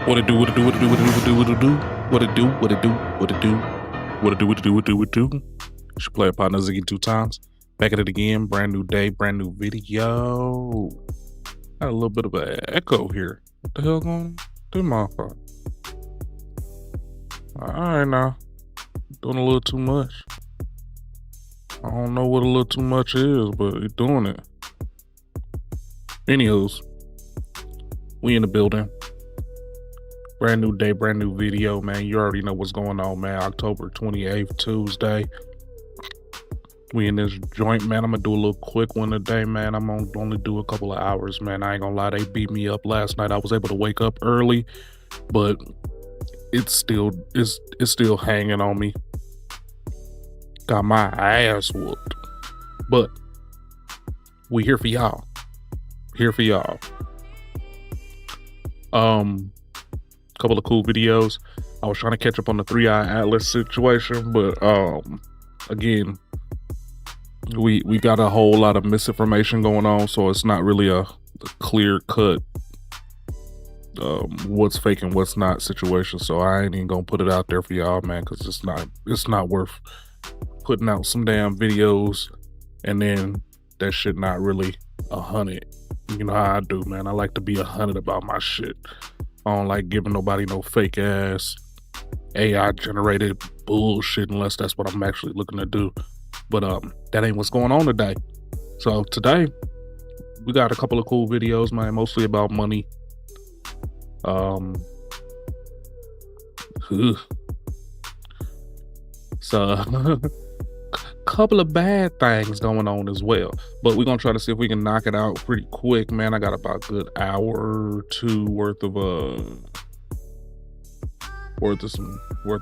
What it do, what it do, what it do, what it do, what it do, what it do, what it do, what it do, what it do, what it do, what it do, what it do. It's your player partner Ziggy2x. Back at it again, brand new day, brand new video. Got a little bit of an echo here. What the hell going on? My phone. Alright now. Doing a little too much. I don't know what a little too much is, but you're doing it. Anywho's, we in the building. Brand new day, brand new video, man. You already know what's going on, man. October 28th, Tuesday. We in this joint, man. I'm gonna do a little quick one today, man. I'm gonna only do a couple of hours, man. I ain't gonna lie, they beat me up last night. I was able to wake up early, but it's still hanging on me. Got my ass whooped. But we here for y'all. Here for y'all. Couple of cool videos. I was trying to catch up on the 3-eye atlas situation, but again, we got a whole lot of misinformation going on, so it's not really a clear cut what's fake and what's not situation. So I ain't even gonna put it out there for y'all, man, because it's not worth putting out some damn videos and then that shit not really 100. You know how I do, man. I like to be 100 about my shit. I don't like giving nobody no fake ass AI generated bullshit unless that's what I'm actually looking to do. But that ain't what's going on today. So today we got a couple of cool videos, man, mostly about money. So couple of bad things going on as well, but we're gonna try to see if we can knock it out pretty quick, man. I got about a good hour or two worth of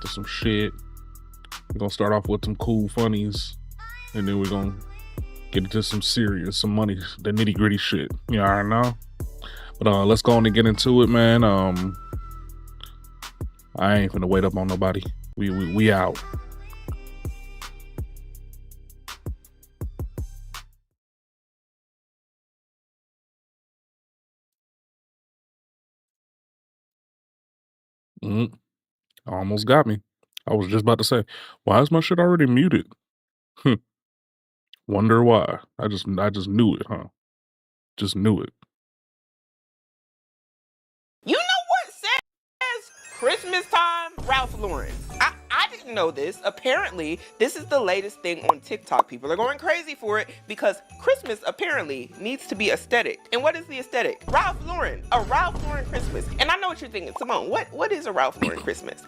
some shit. We're gonna start off with some cool funnies, and then we're gonna get into some serious, some money, the nitty gritty shit. You already know. But let's go on and get into it, man. I ain't finna wait up on nobody. We out. Almost got me. I was just about to say, why is my shit already muted? Wonder why. I just knew it, huh? Just knew it. You know what says Christmas time? Ralph Lauren. I didn't know this. Apparently, this is the latest thing on TikTok. People are going crazy for it because Christmas apparently needs to be aesthetic. And what is the aesthetic? Ralph Lauren. A Ralph Lauren Christmas. And I know what you're thinking. Simone, what is a Ralph Lauren Christmas?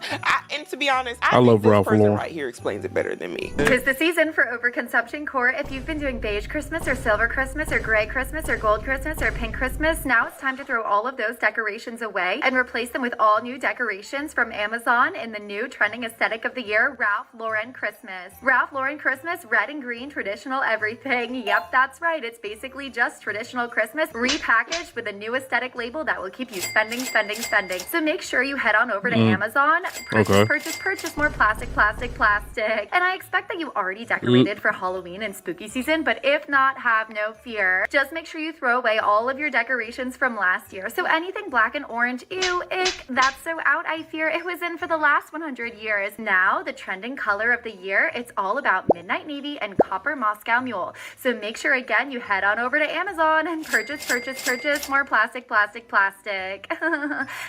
And to be honest, I think love this Ralph person Lauren right here explains it better than me. 'Tis the season for overconsumption core. If you've been doing beige Christmas or silver Christmas or gray Christmas or gold Christmas or pink Christmas, now it's time to throw all of those decorations away and replace them with all new decorations from Amazon in the new trending aesthetic of the year, Ralph Lauren Christmas. Ralph Lauren Christmas, red and green, traditional everything. Yep, that's right. It's basically just traditional Christmas repackaged with a new aesthetic label that will keep you spending. So make sure you head on over to Amazon, purchase more plastic. And I expect that you already decorated for Halloween and spooky season, but if not, have no fear. Just make sure you throw away all of your decorations from last year. So anything black and orange, ew, ick, that's so out, I fear. It was in for the last 100 years. Now, the trending color of the year, it's all about midnight navy and copper Moscow mule. So make sure, again, you head on over to Amazon and purchase more plastic.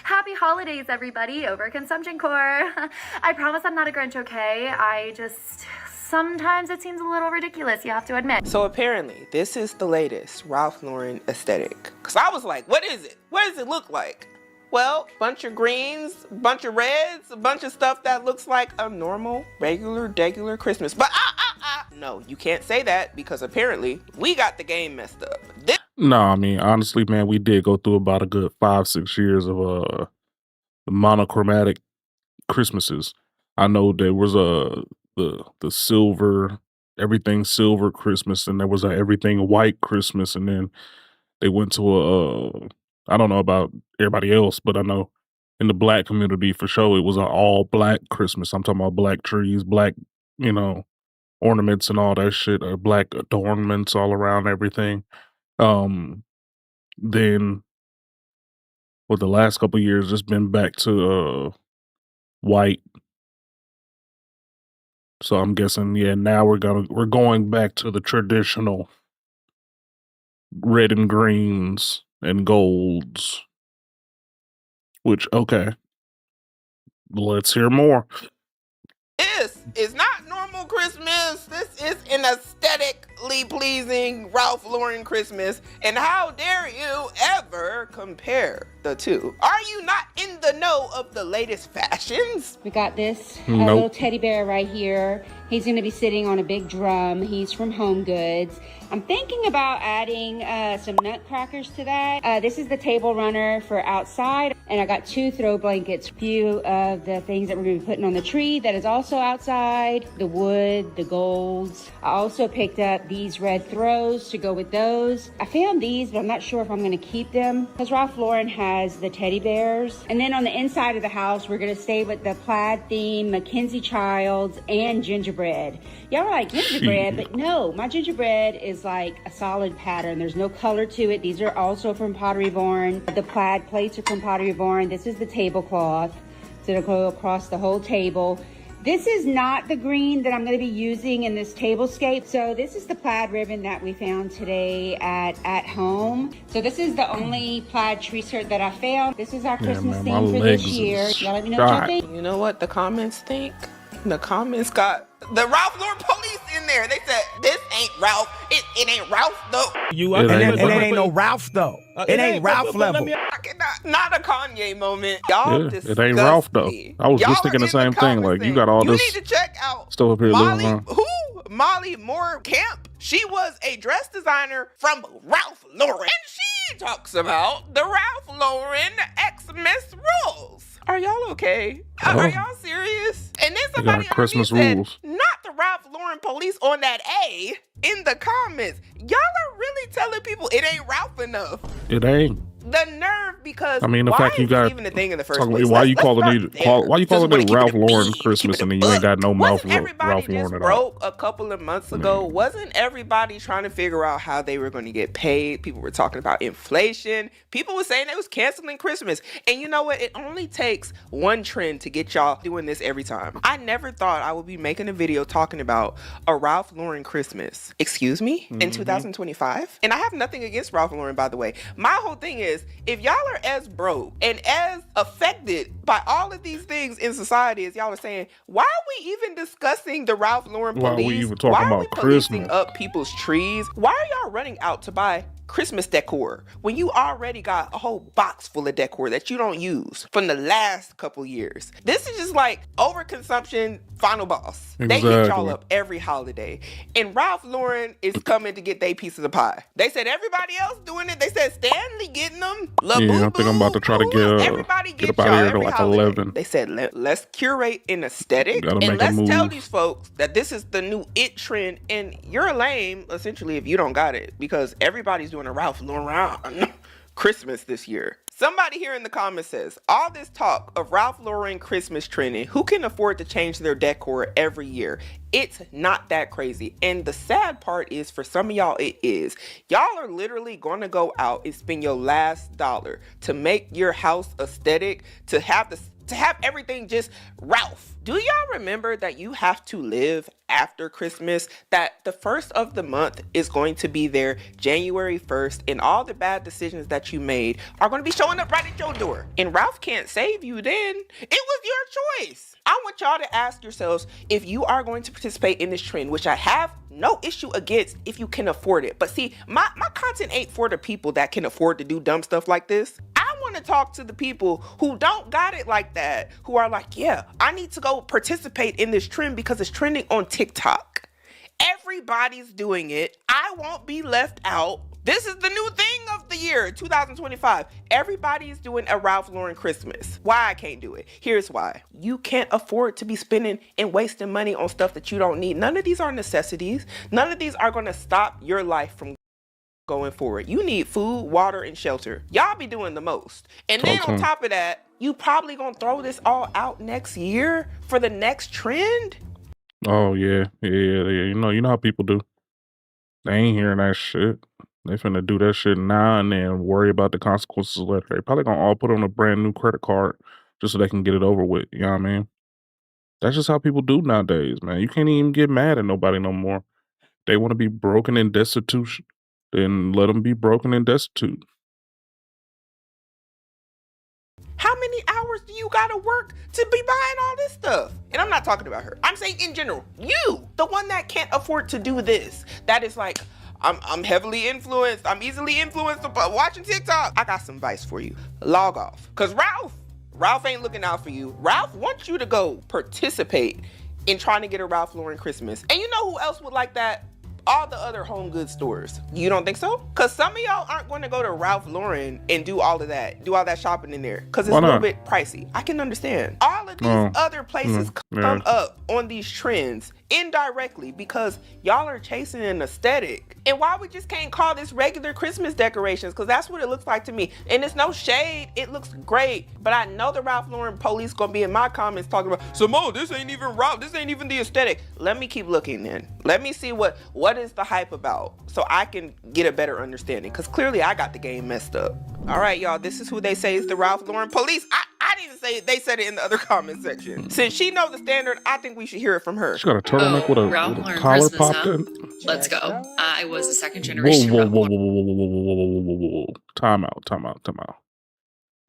Happy holidays, everybody. Overconsumption core. I promise I'm not a Grinch, okay? Sometimes it seems a little ridiculous, you have to admit. So apparently, this is the latest Ralph Lauren aesthetic. Because I was like, what is it? What does it look like? Well, bunch of greens, bunch of reds, a bunch of stuff that looks like a normal, regular Christmas. But no, you can't say that because apparently we got the game messed up. No, I mean, honestly, man, we did go through about a good 5-6 years of monochromatic Christmases. I know there was the silver, everything silver Christmas, and there was a everything white Christmas, and then they went to I don't know about everybody else, but I know in the black community for sure it was an all black Christmas. I'm talking about black trees, black, ornaments and all that shit, or black adornments all around everything. Then Well, the last couple of years, it's been back to white. So I'm guessing, yeah, now we're going back to the traditional red and greens and golds. Which, okay, let's hear more. This is not normal Christmas. This is an aesthetically pleasing Ralph Lauren Christmas. And how dare you ever compare the two? Are you not in the know of the latest fashions? We got this Nope. little teddy bear right here. He's going to be sitting on a big drum. He's from Home Goods. I'm thinking about adding some nutcrackers to that. This is the table runner for outside. And I got 2 throw blankets. A few of the things that we're going to be putting on the tree that is also outside. The wood, the golds. I also picked up these red throws to go with those. I found these, but I'm not sure if I'm going to keep them because Ralph Lauren has the teddy bears. And then on the inside of the house, we're going to stay with the plaid theme, Mackenzie Childs, and gingerbread. Y'all are like, gingerbread, but no, my gingerbread is like a solid pattern. There's no color to it. These are also from Pottery Barn. The plaid plates are from Pottery Barn. This is the tablecloth. So it'll go across the whole table. This is not the green that I'm going to be using in this tablescape. So this is the plaid ribbon that we found today at home. So this is the only plaid tree skirt that I found. This is our Christmas theme for this year. Y'all let me know what y'all think. You know what the comments think? The comments got the Ralph Lauren police in there. They said, this ain't Ralph. It ain't Ralph, though. It ain't no Ralph, though. It ain't Ralph level. Not a Kanye moment. Y'all Yeah, disgust it ain't Ralph, though. me. I was Y'all just thinking are the in same thing. Like, you got all you this need to check out stuff up here. Molly, Little, Molly Moore Camp. She was a dress designer from Ralph Lauren. And she talks about the Ralph Lauren Xmas rules. Are y'all okay? Are y'all serious? And then somebody Christmas said, rules. not the Ralph Lauren police on that A in the comments. Y'all are really telling people it ain't Ralph enough. It ain't. The nerve, because I mean, the why fact you is this got even a thing in the first talking, place? why you Let's calling start it there. why you Just calling wanna it keep Ralph a Lauren beat, Christmas keep it and a then you ain't got no mouth Wasn't everybody Ralph just Lauren at all? broke a couple of months ago? Wasn't everybody trying to figure out how they were going to get paid? People were talking about inflation. People were saying they was canceling Christmas. And you know what? It only takes one trend to get y'all doing this every time. I never thought I would be making a video talking about a Ralph Lauren Christmas. Excuse me? In 2025? And I have nothing against Ralph Lauren, by the way. My whole thing is, if y'all are as broke and as affected by all of these things in society as y'all are saying, why are we even discussing the Ralph Lauren Why are we police? even talking Why are about we policing Christmas? up people's trees? Why are y'all running out to buy Christmas decor when you already got a whole box full of decor that you don't use from the last couple years? This is just like overconsumption final boss. They hit y'all Exactly. up every holiday. And Ralph Lauren is coming to get their piece of the pie. They said everybody else doing it. They said Stanley getting them. Yeah, I think I'm about to try to Everybody get gets up out of y'all here to every like holiday. 11. They said let's curate an aesthetic Gotta and make a let's tell move. these folks that this is the new it trend, and you're lame essentially if you don't got it, because everybody's doing a Ralph Lauren Christmas this year. Somebody here in the comments says, all this talk of Ralph Lauren Christmas trending, who can afford to change their decor every year? It's not that crazy. And the sad part is, for some of y'all, it is. Y'all are literally going to go out and spend your last dollar to make your house aesthetic, to have everything just Ralph. Do y'all remember that you have to live after Christmas? That the first of the month is going to be there January 1st, and all the bad decisions that you made are going to be showing up right at your door. And Ralph can't save you then. It was your choice. I want y'all to ask yourselves, if you are going to participate in this trend, which I have no issue against if you can afford it. But see, my content ain't for the people that can afford to do dumb stuff like this. I want to talk to the people who don't got it like that, who are like, yeah, I need to go participate in this trend because it's trending on TikTok. Everybody's doing it. I won't be left out. This is the new thing of the year, 2025. Everybody's doing a Ralph Lauren Christmas. Why I can't do it? Here's why. You can't afford to be spending and wasting money on stuff that you don't need. None of these are necessities. None of these are going to stop your life from going forward. You need food, water, and shelter. Y'all be doing the most. And then on top of that, you probably gonna throw this all out next year for the next trend? Oh yeah. You know how people do. They ain't hearing that shit. They finna do that shit now and then worry about the consequences later. They probably gonna all put on a brand new credit card just so they can get it over with. You know what I mean? That's just how people do nowadays, man. You can't even get mad at nobody no more. They want to be broken and destitute, then let them be broken and destitute. How many hours do you gotta work to be buying all this stuff? And I'm not talking about her. I'm saying in general, you, the one that can't afford to do this. That is like, I'm heavily influenced. I'm easily influenced by watching TikTok. I got some advice for you. Log off. Cause Ralph ain't looking out for you. Ralph wants you to go participate in trying to get a Ralph Lauren Christmas. And you know who else would like that? All the other home goods stores. You don't think so? Cause some of y'all aren't going to go to Ralph Lauren and do all that shopping in there. Cause it's a little bit pricey. I can understand. All of these other places come up on these trends indirectly because y'all are chasing an aesthetic. And why we just can't call this regular Christmas decorations? Cause that's what it looks like to me. And it's no shade, it looks great. But I know the Ralph Lauren police gonna be in my comments talking about, Simone, this ain't even Ralph, this ain't even the aesthetic. Let me keep looking then. Let me see what is the hype about so I can get a better understanding. Cause clearly I got the game messed up. All right, y'all, this is who they say is the Ralph Lauren police. I didn't even say it, they said it in the other comment section. Since she knows the standard, I think we should hear it from her. She got a turtleneck with a collar Christmas, popped huh? in. Let's go. I was a second generation. Whoa. Time out.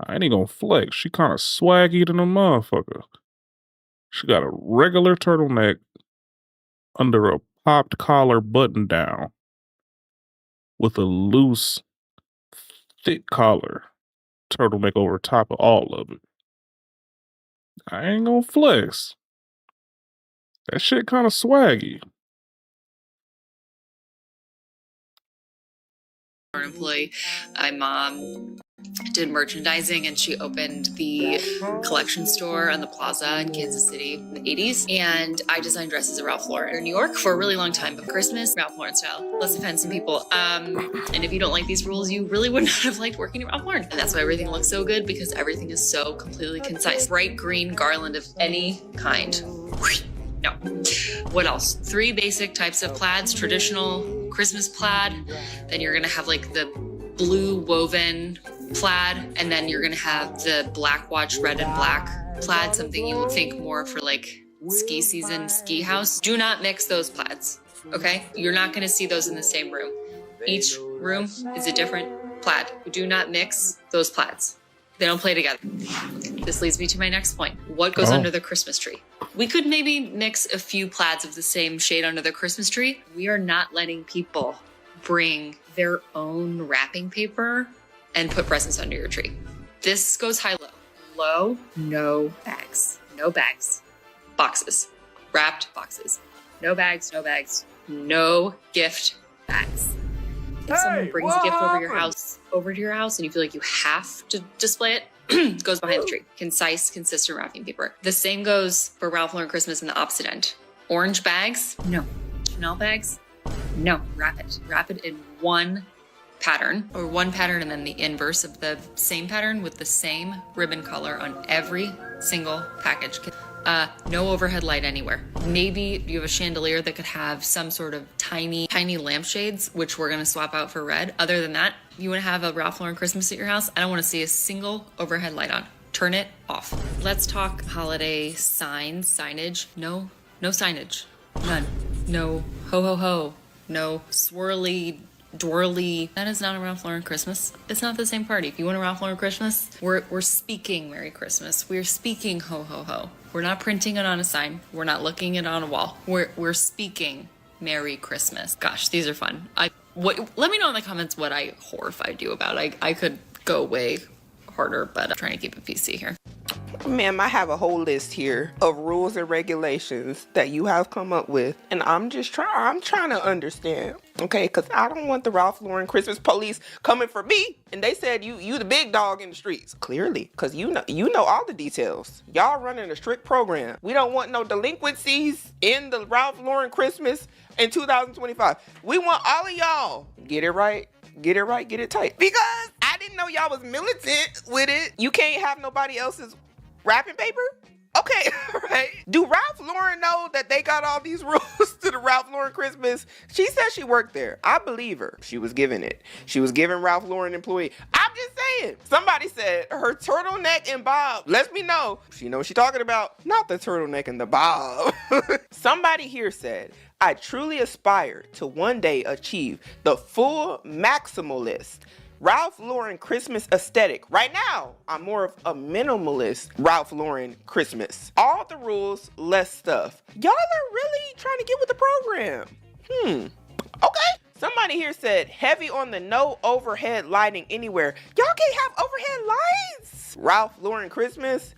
I ain't gonna flex. She kind of swaggy than a motherfucker. She got a regular turtleneck under a popped collar button down with a loose, thick collar turtleneck over top of all of it. I ain't gonna flex. That shit kind of swaggy. Employee. My mom did merchandising and she opened the collection store on the plaza in Kansas City in the 80s. And I designed dresses at Ralph Lauren in New York for a really long time. But Christmas, Ralph Lauren style. Let's offend some people. And if you don't like these rules, you really would not have liked working at Ralph Lauren. And that's why everything looks so good, because everything is so completely concise. Bright green garland of any kind. No. What else? 3 basic types of plaids. Traditional Christmas plaid. Then you're gonna have like the blue woven plaid. And then you're gonna have the black watch red and black plaid, something you would think more for like ski season, ski house. Do not mix those plaids, okay? You're not gonna see those in the same room. Each room is a different plaid. Do not mix those plaids. They don't play together. This leads me to my next point. What goes under the Christmas tree? We could maybe mix a few plaids of the same shade under the Christmas tree. We are not letting people bring their own wrapping paper and put presents under your tree. This goes high-low. Low, no bags. No bags. Boxes. Wrapped boxes. No bags, no bags. No gift bags. If someone brings a gift over to your house and you feel like you have to display it, goes behind the tree. Concise, consistent wrapping paper. The same goes for Ralph Lauren Christmas in the opposite end. Orange bags, no. Chanel bags, no. Wrap it. Wrap it in one pattern, or one pattern and then the inverse of the same pattern with the same ribbon color on every single package. No overhead light anywhere. Maybe you have a chandelier that could have some sort of tiny lampshades, which we're gonna swap out for red. Other than that, you wanna have a Ralph Lauren Christmas at your house? I don't wanna see a single overhead light on. Turn it off. Let's talk holiday signage. No signage, none. No ho ho ho, no swirly twirly. That is not a Ralph Lauren Christmas. It's not the same party. If you want a Ralph Lauren Christmas, we're speaking Merry Christmas. We're speaking ho ho ho. We're not printing it on a sign. We're not looking it on a wall. We're speaking Merry Christmas. Gosh, these are fun. Let me know in the comments what I horrified you about. I could go way harder, but I'm trying to keep it PC here. Ma'am, I have a whole list here of rules and regulations that you have come up with, and I'm trying to understand, okay? Because I don't want the Ralph Lauren Christmas police coming for me, and they said you the big dog in the streets. Clearly, because you know all the details. Y'all running a strict program. We don't want no delinquencies in the Ralph Lauren Christmas in 2025. We want all of y'all get it right, get it tight. Because I didn't know y'all was militant with it. You can't have nobody else's wrapping paper? Okay, right? Do Ralph Lauren know that they got all these rules to the Ralph Lauren Christmas? She said she worked there. I believe her. She was giving it. She was giving Ralph Lauren employee. I'm just saying. Somebody said her turtleneck and bob. Let me know. She knows what she's talking about. Not the turtleneck and the bob. Somebody here said, I truly aspire to one day achieve the full maximalist Ralph Lauren Christmas aesthetic. Right now, I'm more of a minimalist Ralph Lauren Christmas. All the rules, less stuff. Y'all are really trying to get with the program. Okay. Somebody here said, heavy on the no overhead lighting anywhere. Y'all can't have overhead lights? Ralph Lauren Christmas?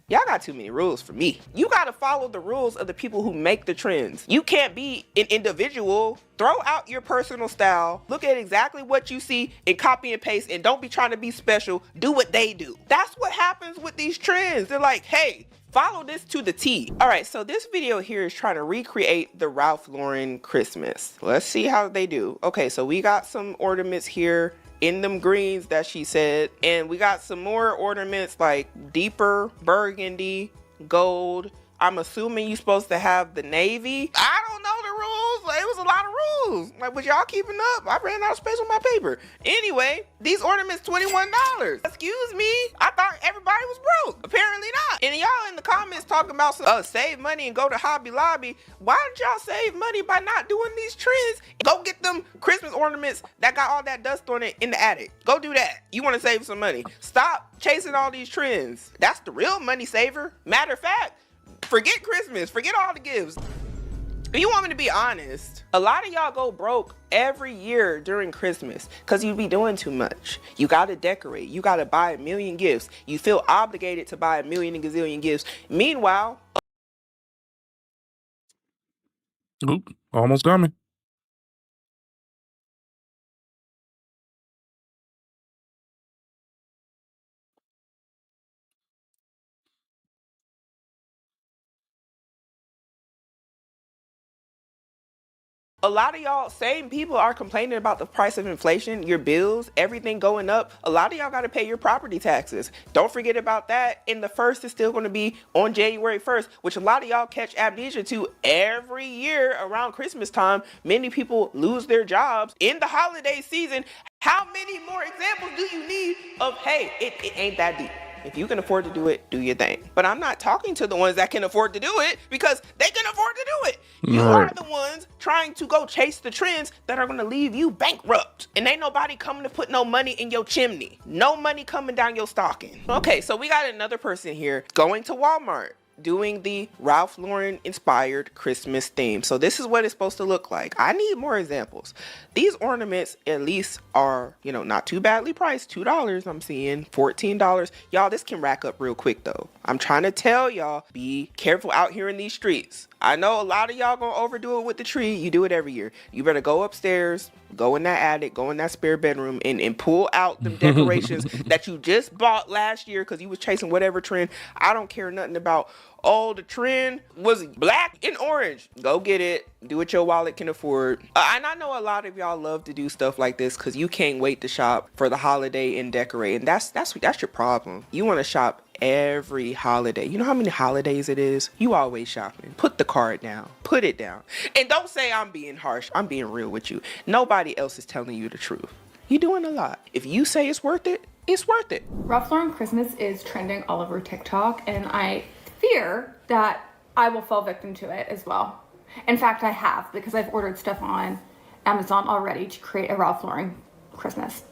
Y'all got too many rules for me. You gotta follow the rules of the people who make the trends. You can't be an individual. Throw out your personal style. Look at exactly what you see and copy and paste, and don't be trying to be special. Do what they do. That's what happens with these trends. They're like, hey, follow this to the T. All right, so this video here is trying to recreate the Ralph Lauren Christmas. Let's see how they do. Okay, so we got some ornaments here in them greens that she said, and we got some more ornaments like deeper burgundy, gold. I'm assuming you're supposed to have the navy. I don't know the rules. Like, it was a lot of rules. Like, was y'all keeping up? I ran out of space on my paper. Anyway, these ornaments $21. Excuse me. I thought everybody was broke. Apparently not. And y'all in the comments talking about some, save money and go to Hobby Lobby. Why did y'all save money by not doing these trends? Go get them Christmas ornaments that got all that dust on it in the attic. Go do that. You want to save some money. Stop chasing all these trends. That's the real money saver. Matter of fact, forget Christmas, forget all the gifts. If you want me to be honest, a lot of y'all go broke every year during Christmas because you be doing too much. You gotta decorate, you gotta buy a million gifts. You feel obligated to buy a million and gazillion gifts. Meanwhile, Oop, almost got me. a lot of y'all, same people are complaining about the price of inflation, your bills, everything going up. A lot of y'all got to pay your property taxes. Don't forget about that. And the first is still going to be on January 1st, which a lot of y'all catch amnesia to every year around Christmas time. Many people lose their jobs in the holiday season. How many more examples do you need of, hey, it ain't that deep? If you can afford to do it, do your thing. But I'm not talking to the ones that can afford to do it because they can afford to do it. You are the ones trying to go chase the trends that are going to leave you bankrupt. And ain't nobody coming to put no money in your chimney. No money coming down your stocking. Okay, so we got another person here going to Walmart, doing the Ralph Lauren inspired Christmas theme. So this is what it's supposed to look like. I need more examples. These ornaments at least are, not too badly priced. $2 I'm seeing, $14. Y'all, this can rack up real quick though. I'm trying to tell y'all, be careful out here in these streets. I know a lot of y'all gonna overdo it with the tree. You do it every year. You better go upstairs, go in that attic, go in that spare bedroom and pull out them decorations that you just bought last year because you was chasing whatever trend. I don't care nothing about, the trend was black and orange. Go get it. Do what your wallet can afford. And I know a lot of y'all love to do stuff like this because you can't wait to shop for the holiday and decorate. And that's your problem. You want to shop every holiday. You know how many holidays it is? You always shopping. Put the card down. Put it down. And don't say I'm being harsh. I'm being real with you. Nobody else is telling you the truth. You're doing a lot. If you say it's worth it, it's worth it. Ralph Lauren Christmas is trending all over TikTok, and I fear that I will fall victim to it as well. In fact, I have, because I've ordered stuff on Amazon already to create a Ralph Lauren Christmas.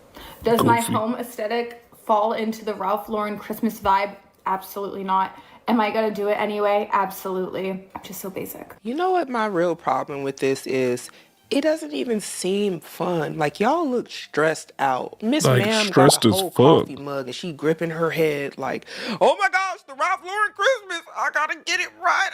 Does my home aesthetic fall into the Ralph Lauren Christmas vibe? Absolutely not. Am I gonna do it anyway? Absolutely. I'm just so basic. You know what my real problem with this is? It doesn't even seem fun. Like, y'all look stressed out. Miss Ma'am got a whole coffee mug and she gripping her head like, oh my gosh, the Ralph Lauren Christmas. I gotta get it right.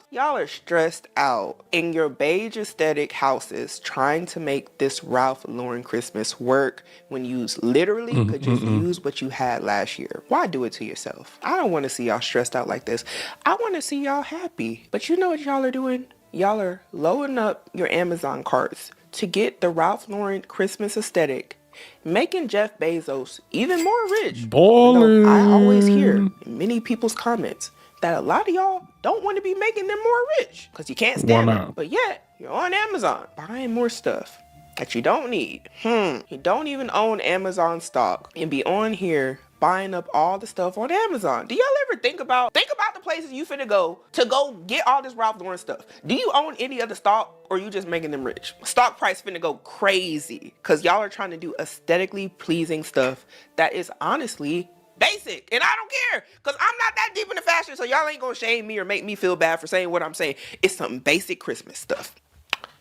Y'all are stressed out in your beige aesthetic houses trying to make this Ralph Lauren Christmas work when you literally could just use what you had last year. Why do it to yourself? I don't want to see y'all stressed out like this. I want to see y'all happy. But you know what y'all are doing? Y'all are loading up your Amazon carts to get the Ralph Lauren Christmas aesthetic, making Jeff Bezos even more rich. Ballin'. I always hear in many people's comments, that a lot of y'all don't want to be making them more rich because you can't stand them. But yet, you're on Amazon buying more stuff that you don't need. You don't even own Amazon stock and be on here buying up all the stuff on Amazon. Do y'all ever think about the places you finna go to go get all this Ralph Lauren stuff? Do you own any other stock, or you just making them rich? Stock price finna go crazy because y'all are trying to do aesthetically pleasing stuff that is honestly basic. And I don't care because I'm not that deep into fashion, so y'all ain't gonna shame me or make me feel bad for saying what I'm saying. It's some basic Christmas stuff.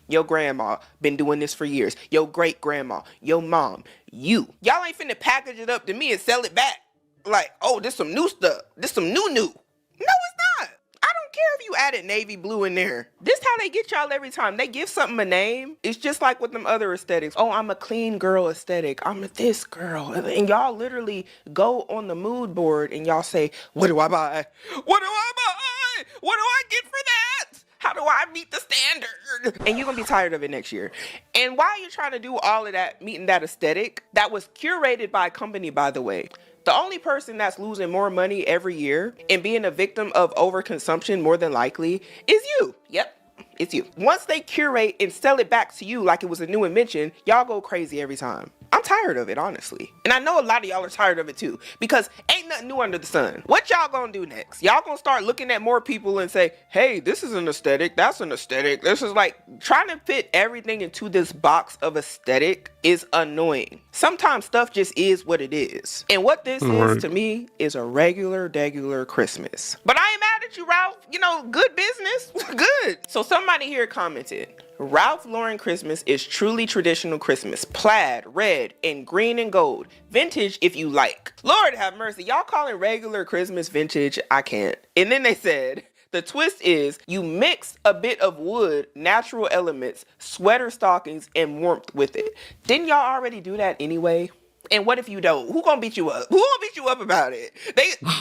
Your grandma been doing this for years. Your great grandma, your mom, y'all ain't finna package it up to me and sell it back. Like, oh, this some new stuff. This some new. No, it's not. I don't care if you added navy blue in there. This how they get y'all every time. They give something a name. It's just like with them other aesthetics. Oh, I'm a clean girl aesthetic. I'm a this girl. And y'all literally go on the mood board and y'all say, what do I buy? What do I buy? What do I get for that? How do I meet the standard? And you're gonna be tired of it next year. And while you're trying to do all of that, meeting that aesthetic, that was curated by a company, by the way. The only person that's losing more money every year and being a victim of overconsumption more than likely is you. Yep. It's you. Once they curate and sell it back to you like it was a new invention, y'all go crazy every time. I'm tired of it, honestly. And I know a lot of y'all are tired of it too, because ain't nothing new under the sun. What y'all gonna do next? Y'all gonna start looking at more people and say, hey, this is an aesthetic, that's an aesthetic. This is like trying to fit everything into this box of aesthetic is annoying. Sometimes stuff just is what it is. And what this is to me is a regular Christmas. But I ain't mad at you, Ralph. You know, good business, good. So somebody here commented, Ralph Lauren Christmas is truly traditional Christmas. Plaid, red, and green and gold. Vintage if you like. Lord have mercy. Y'all calling regular Christmas vintage? I can't. And then they said, the twist is you mix a bit of wood, natural elements, sweater stockings, and warmth with it. Didn't y'all already do that anyway? And what if you don't? Who gonna beat you up? Who gonna beat you up about it?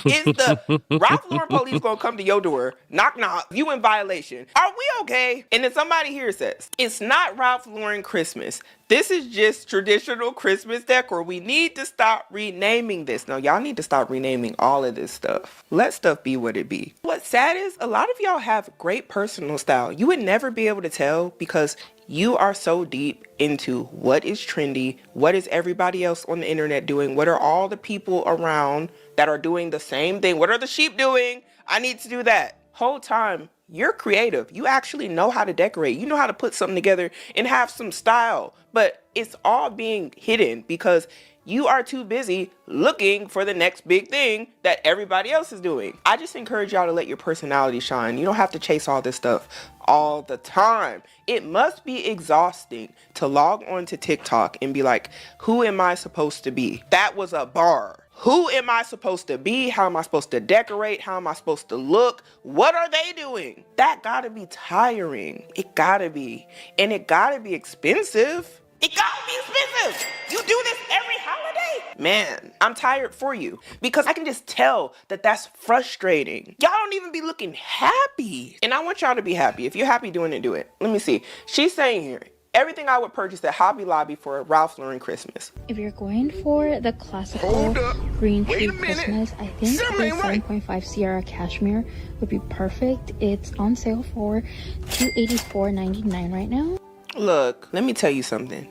Is the Ralph Lauren police gonna come to your door, knock knock, you in violation? Are we okay? And then somebody here says, it's not Ralph Lauren Christmas. This is just traditional Christmas decor. We need to stop renaming this. No, y'all need to stop renaming all of this stuff. Let stuff be what it be. What's sad is a lot of y'all have great personal style. You would never be able to tell because you are so deep into what is trendy, what is everybody else on the internet doing, what are all the people around that are doing the same thing, what are the sheep doing? I need to do that. Whole time, you're creative. You actually know how to decorate. You know how to put something together and have some style, but it's all being hidden because you are too busy looking for the next big thing that everybody else is doing. I just encourage y'all to let your personality shine. You don't have to chase all this stuff all the time. It must be exhausting to log on to TikTok and be like, who am I supposed to be? That was a bar. Who am I supposed to be? How am I supposed to decorate? How am I supposed to look? What are they doing? That gotta be tiring. It gotta be. And it gotta be expensive. It gotta be expensive. You do this every holiday? Man, I'm tired for you because I can just tell that that's frustrating. Y'all don't even be looking happy. And I want y'all to be happy. If you're happy doing it, do it. Let me see. She's saying here, everything I would purchase at Hobby Lobby for a Ralph Lauren Christmas. If you're going for the classical green tree Christmas, I think the 7.5 Sierra Cashmere would be perfect. It's on sale for $284.99 right now. Look, let me tell you something.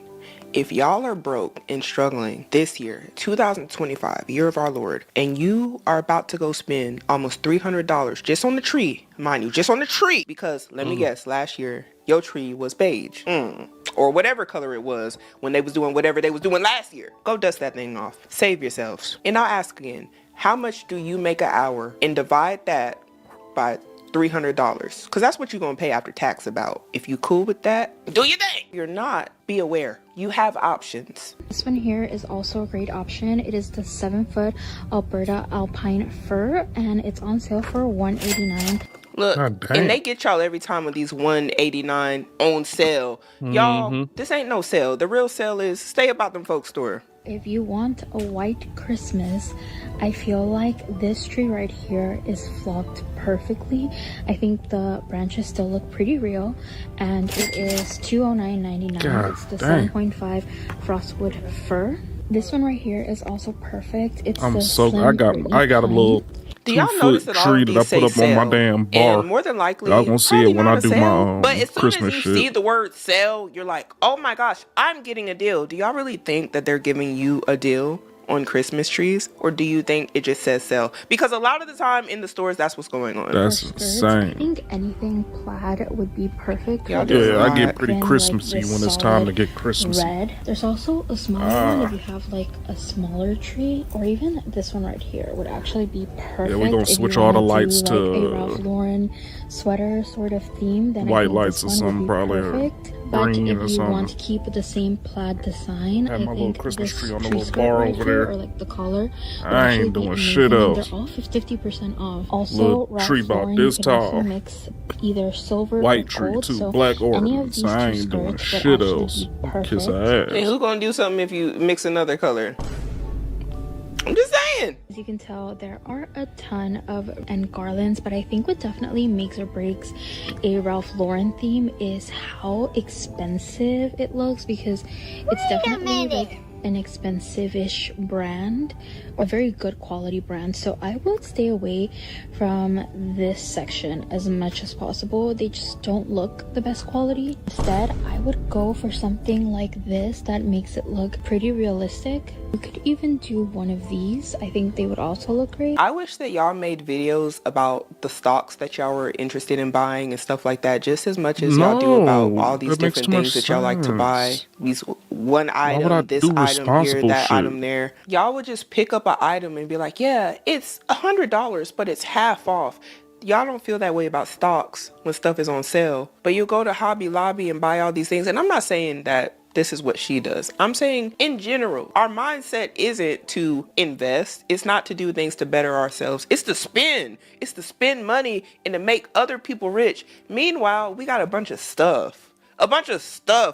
If y'all are broke and struggling this year, 2025, year of our Lord, and you are about to go spend almost $300 just on the tree, mind you, just on the tree, because let me guess, last year, your tree was beige, or whatever color it was when they was doing whatever they was doing last year. Go dust that thing off. Save yourselves. And I'll ask again, how much do you make an hour and divide that by $300? Because that's what you're going to pay after tax about. If you cool with that, do your thing. If you're not, be aware. You have options. This one here is also a great option. It is the 7-foot Alberta Alpine Fir, and it's on sale for $189. Look, and they get y'all every time with these $189 on sale. Y'all, this ain't no sale. The real sale is stay about them folks' store. If you want a white Christmas, I feel like this tree right here is flocked perfectly. I think the branches still look pretty real, and it is $209.99. It's the 7.5 Frostwood Fir. This one right here is also perfect. It's I got a little Do y'all notice 2-foot that all tree of that I these say put up on my sale? damn bar. And more than likely, Y'all gonna see probably it when not I a do sale. my But as soon Christmas as you shit. see the word sale, you're like, oh my gosh, I'm getting a deal. Do y'all really think that they're giving you a deal on Christmas trees, or do you think it just says sale? Because a lot of the time in the stores, that's what's going on. That's I insane. think anything plaid would be perfect. Y'all for doing this. a Yeah, I lot. get pretty Even, Christmassy this when it's time to solid get Christmassy. red. There's also a smaller one if you have like a smaller tree, or even this one right here would actually be perfect. Yeah, we gonna if you switch all the wanna lights do, like, to a Ralph Lauren sweater sort of theme. Then white I think lights or this one something, would be probably, or perfect. But green if or you want to something. keep the same plaid design, Had I my little think Christmas this tree on the tree little skirt bar right over here, there. or like the collar, would I actually ain't be doing amazing. shit And else. they're all 50% off. Also, Little Ralph tree about Lauren, this you can also tall. mix either silver White or tree gold. too, So black any of ornaments. these I two ain't doing skirts would shit actually else. be perfect. Kiss her Hey, ass. who's gonna do something if you mix another color? I'm just saying. As you can tell, there are a ton of garlands, but I think what definitely makes or breaks a Ralph Lauren theme is how expensive it looks, because it's definitely like an expensive-ish brand, or very good quality brand. So I would stay away from this section as much as possible. They just don't look the best quality. Instead, I would go for something like this that makes it look pretty realistic. You could even do one of these. I think they would also look great. I wish that y'all made videos about the stocks that y'all were interested in buying and stuff like that, just as much as y'all do about No, all these that makes different too much things that y'all like to buy. sense. These one Why would I item, this do item here, responsible that shit? item there. Y'all would just pick up an item and be like, yeah, it's $100, but it's half off. Y'all don't feel that way about stocks when stuff is on sale. But you go to Hobby Lobby and buy all these things. And I'm not saying that this is what she does. I'm saying in general, our mindset isn't to invest. It's not to do things to better ourselves. It's to spend. It's to spend money and to make other people rich. Meanwhile, we got a bunch of stuff,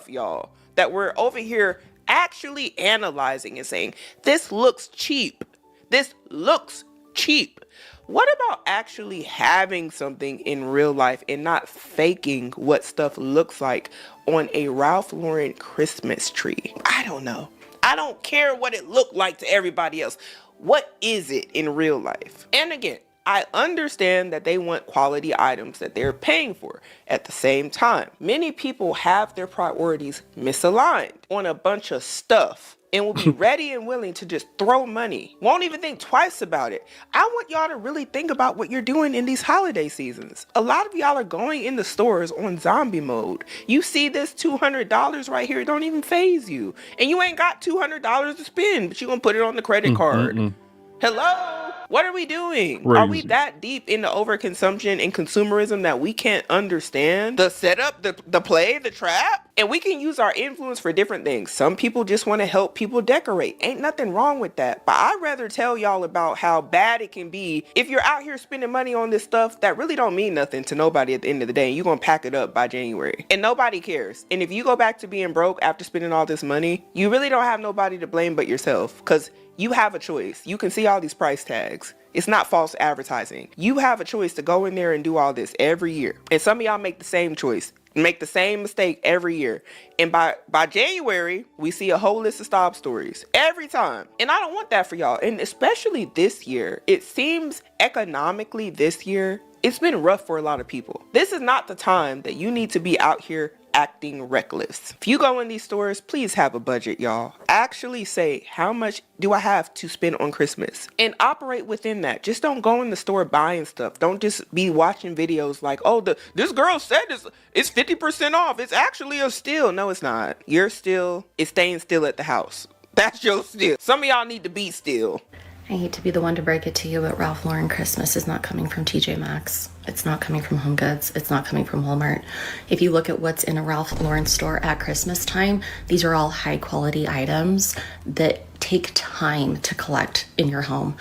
y'all, that we're over here actually analyzing and saying, this looks cheap. This looks cheap. What about actually having something in real life and not faking what stuff looks like on a Ralph Lauren Christmas tree? I don't know. I don't care what it looked like to everybody else. What is it in real life? And again, I understand that they want quality items that they're paying for. At the same time, many people have their priorities misaligned on a bunch of stuff and will be ready and willing to just throw money. Won't even think twice about it. I want y'all to really think about what you're doing in these holiday seasons. A lot of y'all are going in the stores on zombie mode. You see this $200 right here, it don't even faze you. And you ain't got $200 to spend, but you're gonna put it on the credit card. Hello? What are we doing? Crazy. Are we that deep into overconsumption and consumerism that we can't understand the setup, the play, the trap? And we can use our influence for different things. Some people just want to help people decorate. Ain't nothing wrong with that. But I'd rather tell y'all about how bad it can be if you're out here spending money on this stuff that really don't mean nothing to nobody at the end of the day. And you're going to pack it up by January. And nobody cares. And if you go back to being broke after spending all this money, you really don't have nobody to blame but yourself. Because you have a choice. You can see all these price tags. It's not false advertising. You have a choice to go in there and do all this every year. And some of y'all make the same choice, make the same mistake every year. And by January, we see a whole list of stop stories every time. And I don't want that for y'all. And especially this year, it seems economically this year, it's been rough for a lot of people. This is not the time that you need to be out here acting reckless. If you go in these stores, please have a budget, y'all. Actually say, how much do I have to spend on Christmas? And operate within that. Just don't go in the store buying stuff. Don't just be watching videos like, oh, this girl said it's 50% off. It's actually a steal. No, it's not. Your steal is staying still at the house. That's your steal. Some of y'all need to be still. I hate to be the one to break it to you, but Ralph Lauren Christmas is not coming from TJ Maxx. It's not coming from Home Goods. It's not coming from Walmart. If you look at what's in a Ralph Lauren store at Christmas time, these are all high quality items that take time to collect in your home.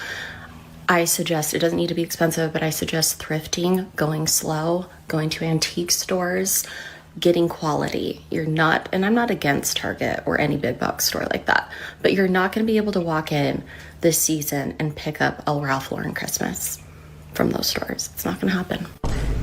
I suggest, it doesn't need to be expensive, but I suggest thrifting, going slow, going to antique stores, getting quality. You're not, and I'm not against Target or any big box store like that, but you're not going to be able to walk in this season and pick up a Ralph Lauren Christmas from those stores. It's not going to happen.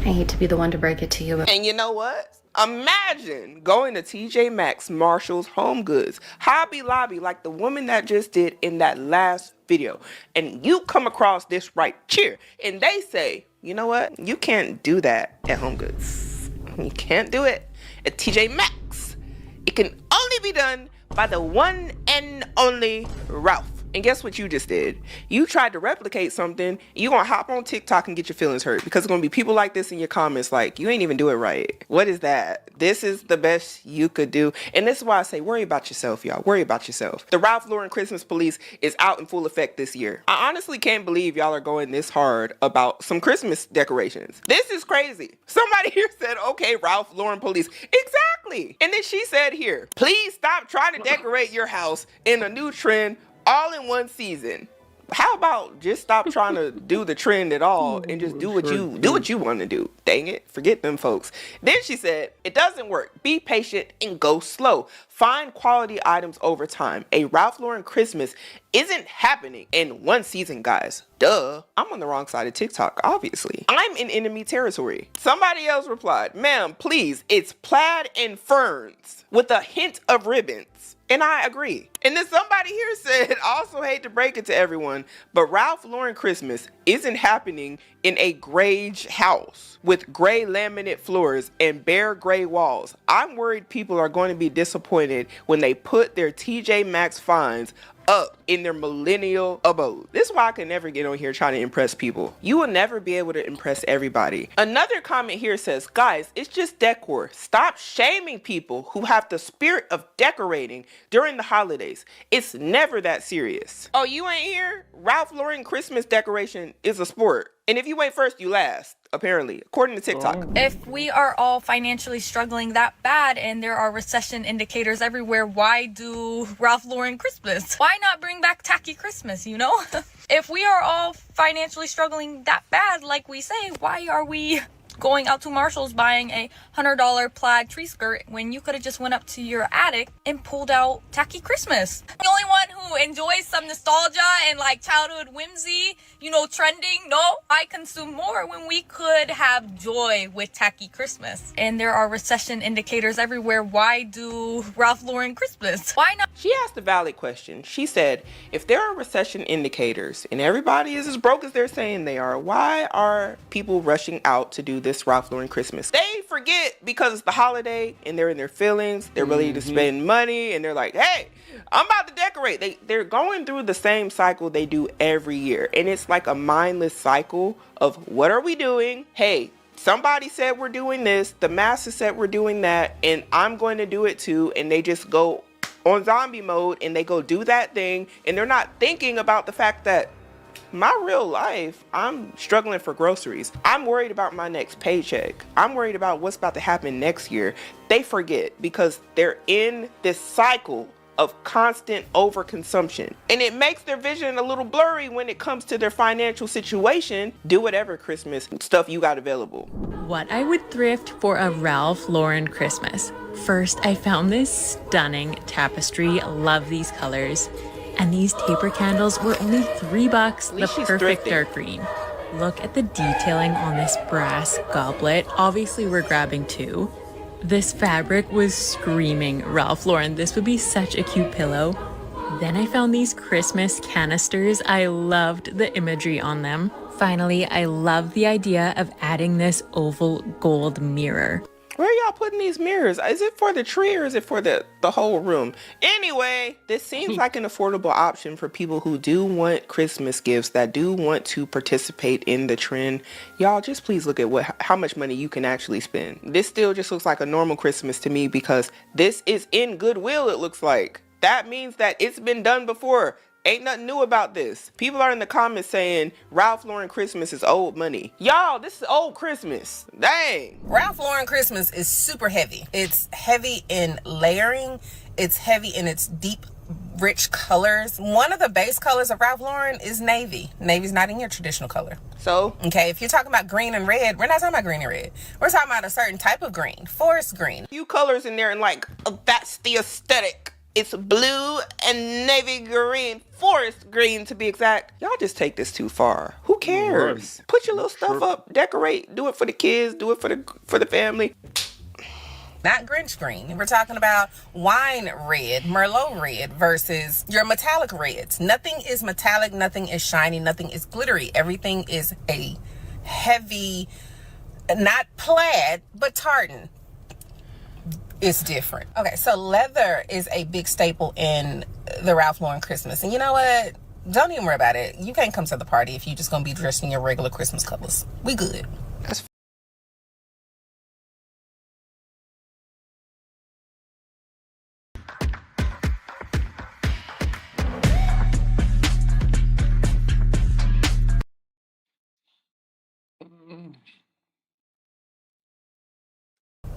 I I hate to be the one to break it to you, but And you know what? Imagine going to TJ Maxx, Marshall's, Home Goods, Hobby Lobby, like the woman that just did in that last video, and you come across this right here, and they say, you know what? You can't do that at Home Goods. You can't do it at TJ Maxx. It can only be done by the one and only Ralph. And guess what you just did? You tried to replicate something. You're going to hop on TikTok and get your feelings hurt because there's going to be people like this in your comments like, you ain't even do it right. What is that? This is the best you could do. And this is why I say, worry about yourself, y'all. Worry about yourself. The Ralph Lauren Christmas Police is out in full effect this year. I honestly can't believe y'all are going this hard about some Christmas decorations. This is crazy. Somebody here said, okay, Ralph Lauren Police. Exactly. And then she said here, please stop trying to decorate your house in a new trend all in one season. How about just stop trying to do the trend at all and just do what you want to do? Dang it, forget them folks. Then she said, it doesn't work. Be patient and go slow. Find quality items over time. A Ralph Lauren Christmas isn't happening in one season, guys. Duh. I'm on the wrong side of TikTok, obviously. I'm in enemy territory. Somebody else replied, ma'am, please, it's plaid and ferns with a hint of ribbons. And I agree. And then somebody here said, also hate to break it to everyone, but Ralph Lauren Christmas isn't happening in a grayish house with gray laminate floors and bare gray walls. I'm worried people are going to be disappointed when they put their TJ Maxx finds up in their millennial abode. This is why I can never get on here trying to impress people. You will never be able to impress everybody. Another comment here says, guys, it's just decor. Stop shaming people who have the spirit of decorating during the holidays. It's never that serious. Oh, you ain't here? Ralph Lauren Christmas decoration is a sport. And if you wait first, you last, apparently, according to TikTok. If we are all financially struggling that bad and there are recession indicators everywhere, why do Ralph Lauren Christmas? Why not bring back tacky Christmas, you know? If we are all financially struggling that bad, like we say, why are we going out to Marshall's buying a $100 plaid tree skirt when you could have just went up to your attic and pulled out tacky Christmas? The only one who enjoys some nostalgia and like childhood whimsy, you know, trending. No, I consume more when we could have joy with tacky Christmas. And there are recession indicators everywhere. Why do Ralph Lauren Christmas? Why not? She asked a valid question. She said, if there are recession indicators and everybody is as broke as they're saying they are, why are people rushing out to do this Ralph Lauren Christmas? They forget because it's the holiday and they're in their feelings. They're ready to spend money and they're like, hey, I'm about to decorate. They're going through the same cycle they do every year. And it's like a mindless cycle of what are we doing? Hey, somebody said we're doing this. The masses said we're doing that. And I'm going to do it too. And they just go on zombie mode and they go do that thing. And they're not thinking about the fact that my real life, I'm struggling for groceries. I'm worried about my next paycheck. I'm worried about what's about to happen next year. They forget because they're in this cycle of constant overconsumption. And it makes their vision a little blurry when it comes to their financial situation. Do whatever Christmas stuff you got available. What I would thrift for a Ralph Lauren Christmas. First, I found this stunning tapestry. Love these colors. And these taper candles were only $3, the perfect dark green. Look at the detailing on this brass goblet. Obviously, we're grabbing two. This fabric was screaming Ralph Lauren. This would be such a cute pillow. Then I found these Christmas canisters. I loved the imagery on them. Finally, I love the idea of adding this oval gold mirror. Where are y'all putting these mirrors? Is it for the tree or is it for the whole room? Anyway, this seems like an affordable option for people who do want Christmas gifts, that do want to participate in the trend. Y'all just please look at how much money you can actually spend. This still just looks like a normal Christmas to me because this is in Goodwill, it looks like. That means that it's been done before. Ain't nothing new about this. People are in the comments saying Ralph Lauren Christmas is old money. Y'all, this is old Christmas. Dang. Ralph Lauren Christmas is super heavy. It's heavy in layering. It's heavy in its deep, rich colors. One of the base colors of Ralph Lauren is navy. Navy's not in your traditional color. So? Okay, if you're talking about green and red, we're not talking about green and red. We're talking about a certain type of green. Forest green. Few colors in there and like, that's the aesthetic. It's blue and navy green, forest green to be exact. Y'all just take this too far. Who cares? Put your little stuff up, decorate, do it for the kids, do it for the family. Not Grinch green. We're talking about wine red, Merlot red versus your metallic reds. Nothing is metallic, nothing is shiny, nothing is glittery. Everything is a heavy, not plaid, but tartan. It's different. Okay, so leather is a big staple in the Ralph Lauren Christmas. And you know what? Don't even worry about it. You can't come to the party if you're just going to be dressed in your regular Christmas colors. We good.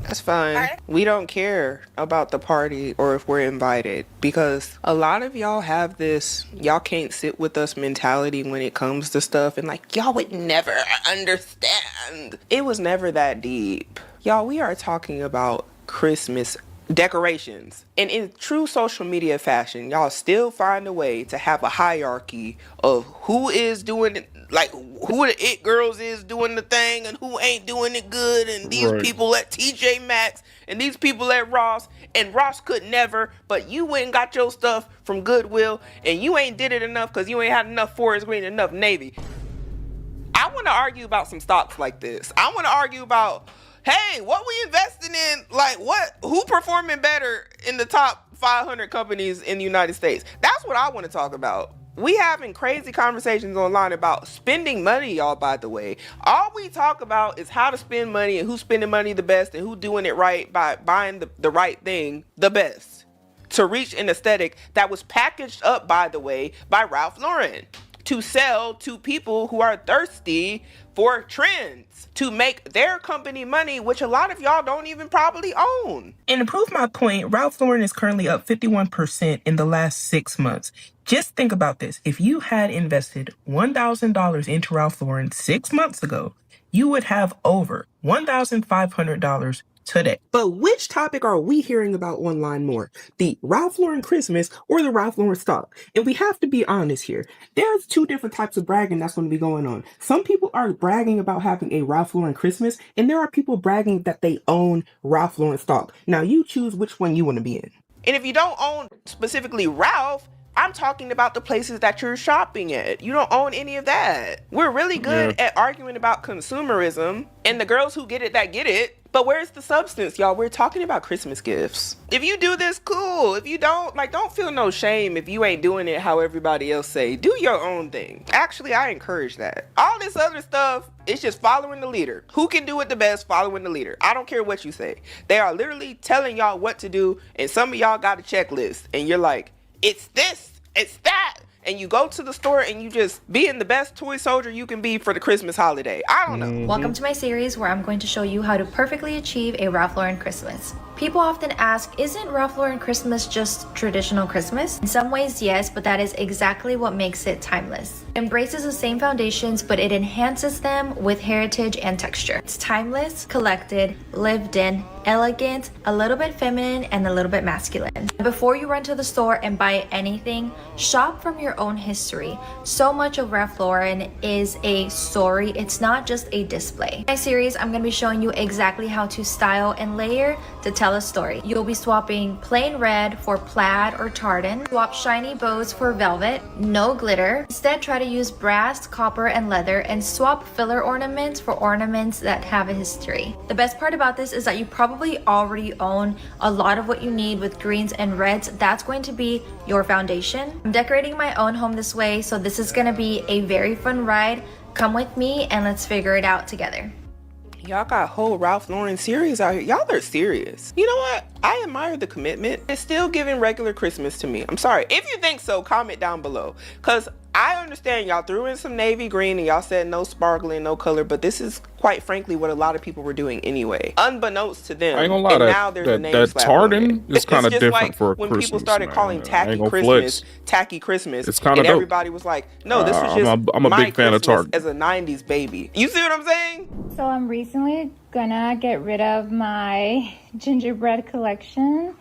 That's fine. We don't care about the party or if we're invited because a lot of y'all have this y'all can't sit with us mentality when it comes to stuff and like y'all would never understand. It was never that deep. Y'all, we are talking about Christmas decorations. And in true social media fashion, y'all still find a way to have a hierarchy of who is doing it, like who the it girls is doing the thing and who ain't doing it good, and these people at TJ Maxx and these people at Ross, and Ross could never, but you went and got your stuff from Goodwill and you ain't did it enough because you ain't had enough forest green, enough navy. I want to argue about some stocks like this. I want to argue about, hey, what we investing in, like who performing better in the top 500 companies in the United States? That's what I want to talk about. We having crazy conversations online about spending money, y'all, by the way. All we talk about is how to spend money and who's spending money the best and who doing it right by buying the right thing the best to reach an aesthetic that was packaged up, by the way, by Ralph Lauren to sell to people who are thirsty for trends to make their company money, which a lot of y'all don't even probably own. And to prove my point, Ralph Lauren is currently up 51% in the last 6 months. Just think about this. If you had invested $1,000 into Ralph Lauren 6 months ago, you would have over $1,500 today. But which topic are we hearing about online more? The Ralph Lauren Christmas or the Ralph Lauren stock? And we have to be honest here. There's two different types of bragging that's going to be going on. Some people are bragging about having a Ralph Lauren Christmas, and there are people bragging that they own Ralph Lauren stock. Now you choose which one you want to be in. And if you don't own specifically Ralph, I'm talking about the places that you're shopping at. You don't own any of that. We're really good at arguing about consumerism and the girls who get it that get it. But where's the substance, y'all? We're talking about Christmas gifts. If you do this, cool. If you don't, don't feel no shame if you ain't doing it how everybody else say. Do your own thing. Actually, I encourage that. All this other stuff, it's just following the leader. Who can do it the best? Following the leader. I don't care what you say. They are literally telling y'all what to do, and some of y'all got a checklist, and you're like, it's this, it's that. And you go to the store and you just being the best toy soldier you can be for the Christmas holiday. I don't know. Welcome to my series where I'm going to show you how to perfectly achieve a Ralph Lauren Christmas. People often ask, isn't Ralph Lauren Christmas just traditional Christmas? In some ways, yes, but that is exactly what makes it timeless. It embraces the same foundations, but it enhances them with heritage and texture. It's timeless, collected, lived in, elegant, a little bit feminine, and a little bit masculine. Before you run to the store and buy anything, shop from your own history. So much of Ralph Lauren is a story. It's not just a display. In my series, I'm going to be showing you exactly how to style and layer to tell a story. You'll be swapping plain red for plaid or tartan. Swap shiny bows for velvet, no glitter. Instead, try to use brass, copper, and leather, and swap filler ornaments for ornaments that have a history. The best part about this is that you probably already own a lot of what you need with greens and reds. That's going to be your foundation. I'm decorating my own home this way, so this is going to be a very fun ride. Come with me and let's figure it out together. Y'all got whole Ralph Lauren series out here. Y'all are serious. You know what? I admire the commitment. It's still giving regular Christmas to me. I'm sorry. If you think so, comment down below. Because I understand y'all threw in some navy green and y'all said no sparkling, no color, but this is quite frankly what a lot of people were doing anyway, unbeknownst to them. I ain't gonna lie, and now there's a name that slap tartan on it. is kind of different like for a when Christmas, people started man. calling tacky Christmas, It's kind of and dope. everybody was like, no, this was just I'm a my big fan of Christmas tartan as a 90s baby. You see what I'm saying? So I'm recently gonna get rid of my gingerbread collection.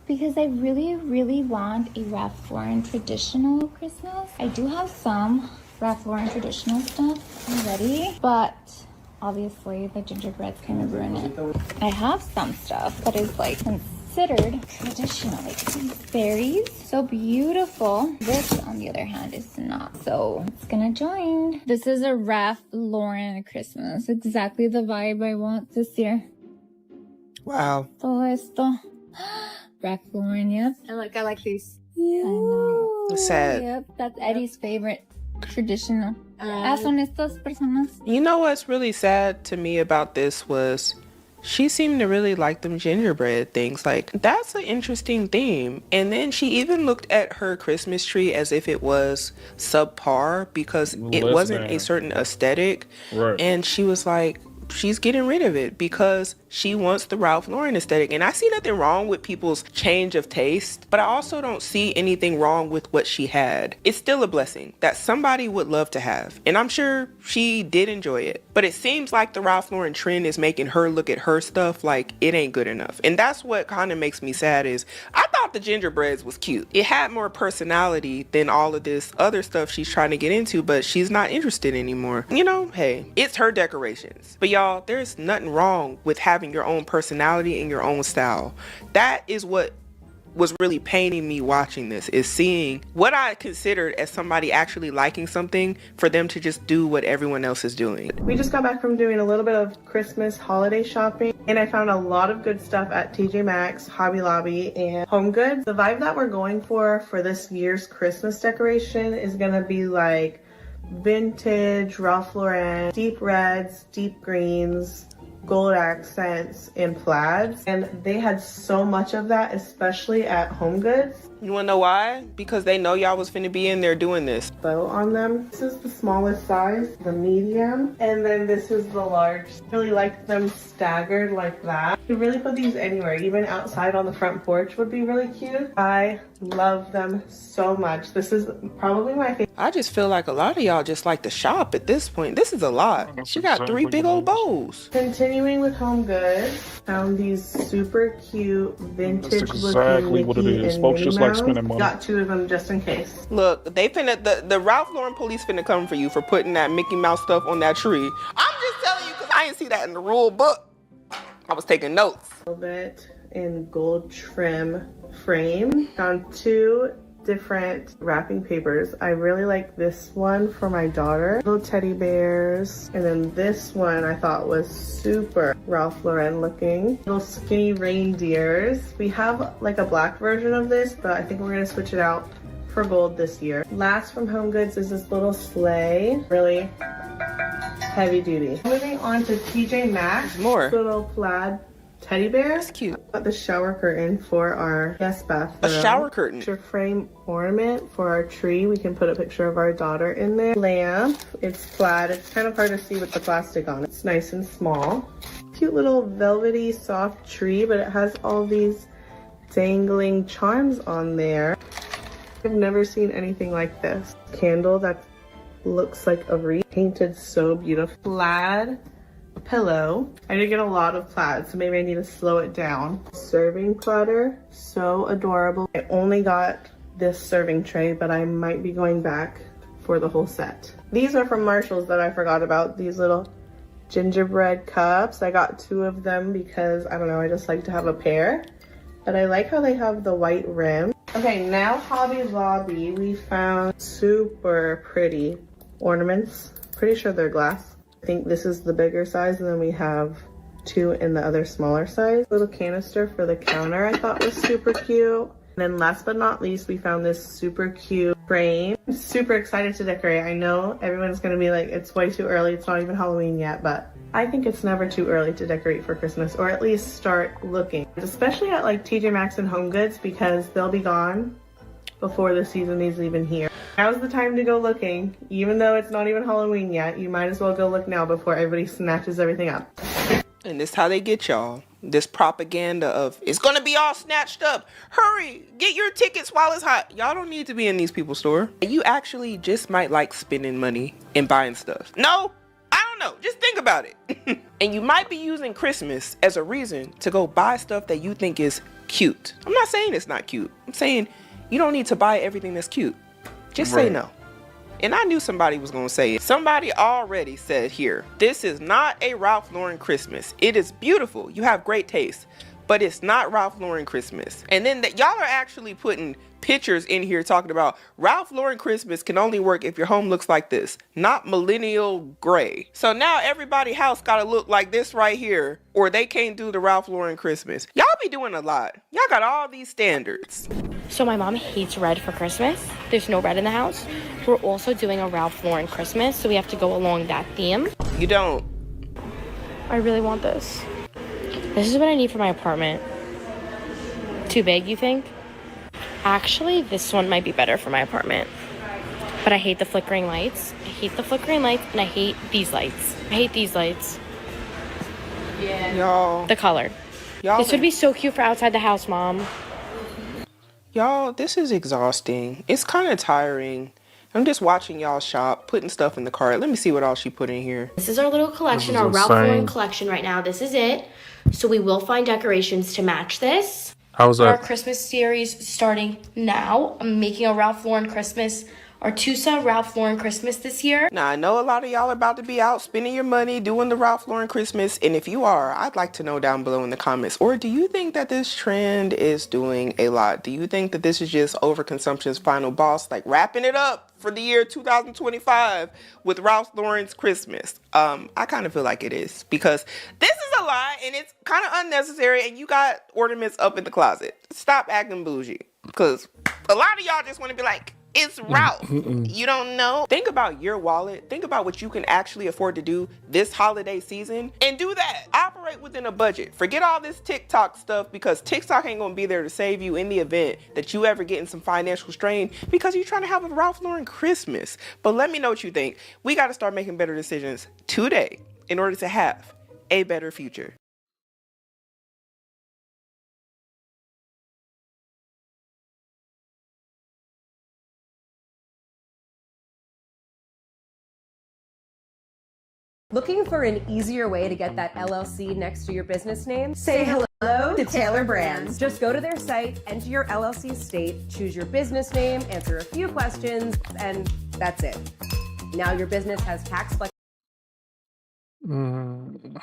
because I really want a Ralph Lauren traditional Christmas. I do have some Ralph Lauren traditional stuff already, but obviously the gingerbread's kind of ruin it. I have some stuff that is like considered traditional, like these berries, so beautiful. This, on the other hand, is not. So it's gonna join. This is a Ralph Lauren Christmas, exactly the vibe I want this year. Wow. Todo esto. Ralph Lauren, yep. And look, I like these. It's sad. Yep, that's Eddie's favorite traditional. Son estas personas. You know what's really sad to me about this was she seemed to really like them gingerbread things. Like, that's an interesting theme. And then she even looked at her Christmas tree as if it was subpar because it wasn't a certain aesthetic. Right. And she was like, she's getting rid of it because she wants the Ralph Lauren aesthetic. And I see nothing wrong with people's change of taste, but I also don't see anything wrong with what she had. It's still a blessing that somebody would love to have. And I'm sure she did enjoy it. But it seems like the Ralph Lauren trend is making her look at her stuff like it ain't good enough. And that's what kind of makes me sad is I thought the gingerbreads was cute. It had more personality than all of this other stuff she's trying to get into, but she's not interested anymore. You know, hey, it's her decorations. But y'all, there's nothing wrong with having your own personality and your own style. That is what was really paining me watching this, is seeing what I considered as somebody actually liking something for them to just do what everyone else is doing. We just got back from doing a little bit of Christmas holiday shopping, and I found a lot of good stuff at TJ Maxx, Hobby Lobby, and Home Goods. The vibe that we're going for this year's Christmas decoration is gonna be like vintage Ralph Lauren, deep reds, deep greens, gold accents, and plaids. And they had so much of that, especially at Home Goods. You wanna know why? Because they know y'all was finna be in there doing this. Bow on them. This is the smallest size, the medium, and then this is the large. Really like them staggered like that. You really put these anywhere, even outside on the front porch would be really cute. I love them so much. This is probably my favorite. I just feel like a lot of y'all just like to shop at this point. This is a lot. She got 3 big old bows. Continuing with Home Goods, found these super cute vintage That's exactly what it is. Folks just like spending money. Got 2 of them just in case. Look, they finna, the Ralph Lauren police finna come for you for putting that Mickey Mouse stuff on that tree. I'm just telling you because I didn't see that in the rule book. I was taking notes. A little bit in gold trim frame. Found 2 different wrapping papers. I really like this one for my daughter. Little teddy bears. And then this one I thought was super Ralph Lauren looking. Little skinny reindeers. We have like a black version of this, but I think we're gonna switch it out for gold this year. Last from Home Goods is this little sleigh. Really heavy duty. Moving on to TJ Maxx. More. Little plaid teddy bear. That's cute. Got the shower curtain for our guest bathroom. A shower curtain. Picture frame ornament for our tree. We can put a picture of our daughter in there. Lamp. It's plaid. It's kind of hard to see with the plastic on it. It's nice and small. Cute little velvety soft tree, but it has all these dangling charms on there. I've never seen anything like this. Candle that looks like a wreath. Painted so beautiful. Plaid pillow. I did get a lot of plaid, so maybe I need to slow it down. Serving platter, so adorable. I only got this serving tray, but I might be going back for the whole set. These are from Marshall's that I forgot about. These little gingerbread cups. I got 2 of them because, I don't know, I just like to have a pair. But I like how they have the white rim. Okay, now Hobby Lobby. We found super pretty ornaments. Pretty sure they're glass. I think this is the bigger size, and then we have 2 in the other smaller size. Little canister for the counter I thought was super cute. And then last but not least, we found this super cute frame. I'm super excited to decorate. I know everyone's gonna be like, it's way too early, it's not even Halloween yet, but I think it's never too early to decorate for Christmas, or at least start looking. Especially at like TJ Maxx and Home Goods, because they'll be gone before the season is even here. Now's the time to go looking. Even though it's not even Halloween yet, you might as well go look now before everybody snatches everything up. And this how they get y'all. This propaganda of, it's gonna be all snatched up. Hurry, get your tickets while it's hot. Y'all don't need to be in these people's store. You actually just might like spending money and buying stuff. No, I don't know. Just think about it. And you might be using Christmas as a reason to go buy stuff that you think is cute. I'm not saying it's not cute. I'm saying you don't need to buy everything that's cute. Just say no. And I knew somebody was going to say it. Somebody already said here, this is not a Ralph Lauren Christmas. It is beautiful. You have great taste, but it's not Ralph Lauren Christmas. And then y'all are actually putting pictures in here talking about Ralph Lauren Christmas can only work if your home looks like this, not millennial gray. So now everybody's house got to look like this right here, or they can't do the Ralph Lauren Christmas. Y'all be doing a lot. Y'all got all these standards. So my mom hates red for Christmas. There's no red in the house. We're also doing a Ralph Lauren Christmas, so we have to go along that theme. You don't. I really want this. This is what I need for my apartment. Too big, you think? Actually, this one might be better for my apartment. But I hate the flickering lights. I hate the flickering lights, and I hate these lights. I hate these lights. Yeah. Y'all. The color. This would be so cute for outside the house, Mom. Y'all, this is exhausting. It's kind of tiring. I'm just watching y'all shop, putting stuff in the cart. Let me see what all she put in here. This is our little collection, our Ralph Lauren collection right now. This is it. So we will find decorations to match this. How's that? Our Christmas series starting now. I'm making a Ralph Lauren Christmas, our Tusa Ralph Lauren Christmas this year. Now, I know a lot of y'all are about to be out spending your money doing the Ralph Lauren Christmas. And if you are, I'd like to know down below in the comments. Or do you think that this trend is doing a lot? Do you think that this is just overconsumption's final boss, like wrapping it up for the year 2025 with Ralph Lauren's Christmas? I kind of feel like it is, because this is a lot and it's kind of unnecessary, and you got ornaments up in the closet. Stop acting bougie, because a lot of y'all just want to be like, it's Ralph. You don't know. Think about your wallet. Think about what you can actually afford to do this holiday season, and do that. Operate within a budget. Forget all this TikTok stuff, because TikTok ain't gonna be there to save you in the event that you ever get in some financial strain because you're trying to have a Ralph Lauren Christmas. But let me know what you think. We got to start making better decisions today in order to have a better future. Looking for an easier way to get that LLC next to your business name? Say hello to Taylor Brands. Just go to their site, enter your LLC state, choose your business name, answer a few questions, and that's it. Now your business has tax flexibility.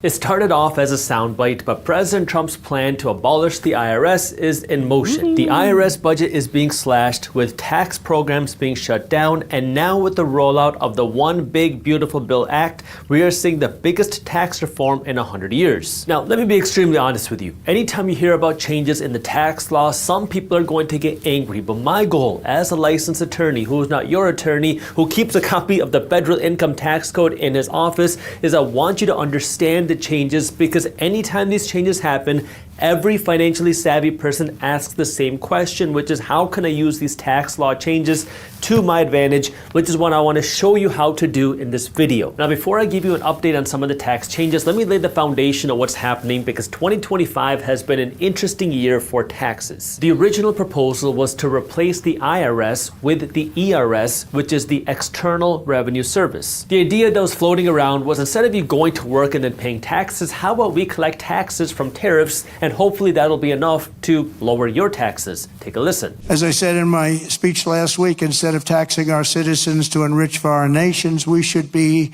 It started off as a soundbite, but President Trump's plan to abolish the IRS is in motion. The IRS budget is being slashed, with tax programs being shut down, and now with the rollout of the One Big Beautiful Bill Act, we are seeing the biggest tax reform in 100 years. Now, let me be extremely honest with you. Anytime you hear about changes in the tax law, some people are going to get angry, but my goal as a licensed attorney who is not your attorney, who keeps a copy of the federal income tax code in his office, is I want you to understand the changes, because anytime these changes happen, every financially savvy person asks the same question, which is, how can I use these tax law changes to my advantage, which is what I want to show you how to do in this video. Now, before I give you an update on some of the tax changes, let me lay the foundation of what's happening, because 2025 has been an interesting year for taxes. The original proposal was to replace the IRS with the ERS, which is the External Revenue Service. The idea that was floating around was, instead of you going to work and then paying taxes, how about we collect taxes from tariffs, and hopefully that'll be enough to lower your taxes. Take a listen. As I said in my speech last week, instead of taxing our citizens to enrich foreign nations, we should be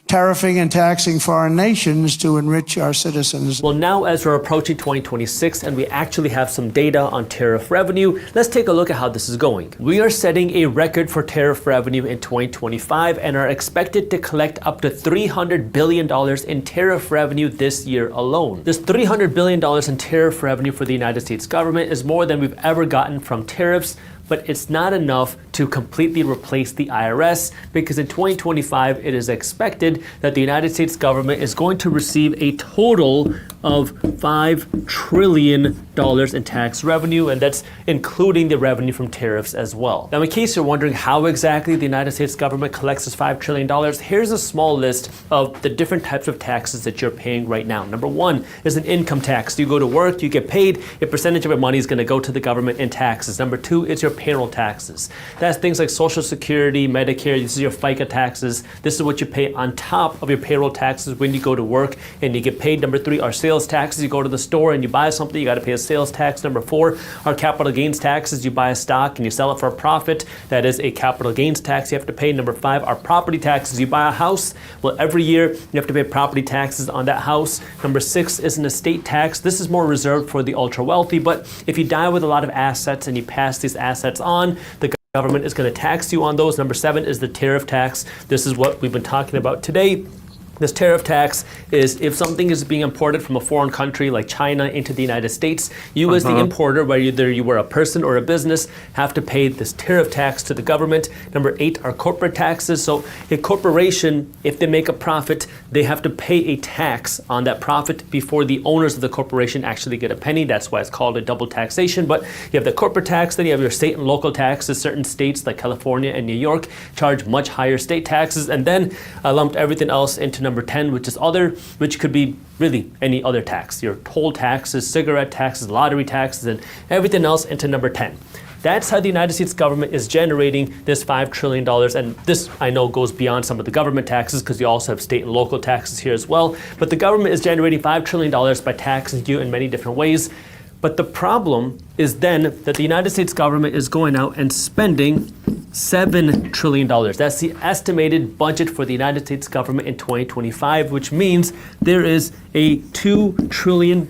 tariffing and taxing foreign nations to enrich our citizens. Well, now as we're approaching 2026 and we actually have some data on tariff revenue, let's take a look at how this is going. We are setting a record for tariff revenue in 2025 and are expected to collect up to $300 billion in tariff revenue this year alone. This $300 billion in tariff revenue for the United States government is more than we've ever gotten from tariffs, but it's not enough to completely replace the IRS, because in 2025 it is expected that the United States government is going to receive a total of $5 trillion in tax revenue, and that's including the revenue from tariffs as well. Now, in case you're wondering how exactly the United States government collects this $5 trillion, here's a small list of the different types of taxes that you're paying right now. Number one is an income tax. You go to work, you get paid, a percentage of your money is going to go to the government in taxes. Number two is your payroll taxes. That's things like Social Security, Medicare, this is your FICA taxes. This is what you pay on top of your payroll taxes when you go to work and you get paid. Number 3 are sales taxes. You go to the store and you buy something, you got to pay a sales tax. Number 4 are capital gains taxes. You buy a stock and you sell it for a profit. That is a capital gains tax you have to pay. Number 5 are property taxes. You buy a house, well, every year you have to pay property taxes on that house. Number 6 is an estate tax. This is more reserved for the ultra wealthy, but if you die with a lot of assets and you pass these assets on, the government is going to tax you on those. Number 7 is the tariff tax. This is what we've been talking about today. This tariff tax is if something is being imported from a foreign country like China into the United States, you as the importer, whether you were a person or a business, have to pay this tariff tax to the government. Number 8 are corporate taxes. So a corporation, if they make a profit, they have to pay a tax on that profit before the owners of the corporation actually get a penny. That's why it's called a double taxation. But you have the corporate tax, then you have your state and local taxes. Certain states like California and New York charge much higher state taxes. And then I lumped everything else into number 10, which is other, which could be really any other tax. Your toll taxes, cigarette taxes, lottery taxes, and everything else into number 10. That's how the United States government is generating this $5 trillion. And this, I know, goes beyond some of the government taxes because you also have state and local taxes here as well. But the government is generating $5 trillion by taxing you in many different ways. But the problem is then that the United States government is going out and spending $7 trillion. That's the estimated budget for the United States government in 2025, which means there is a $2 trillion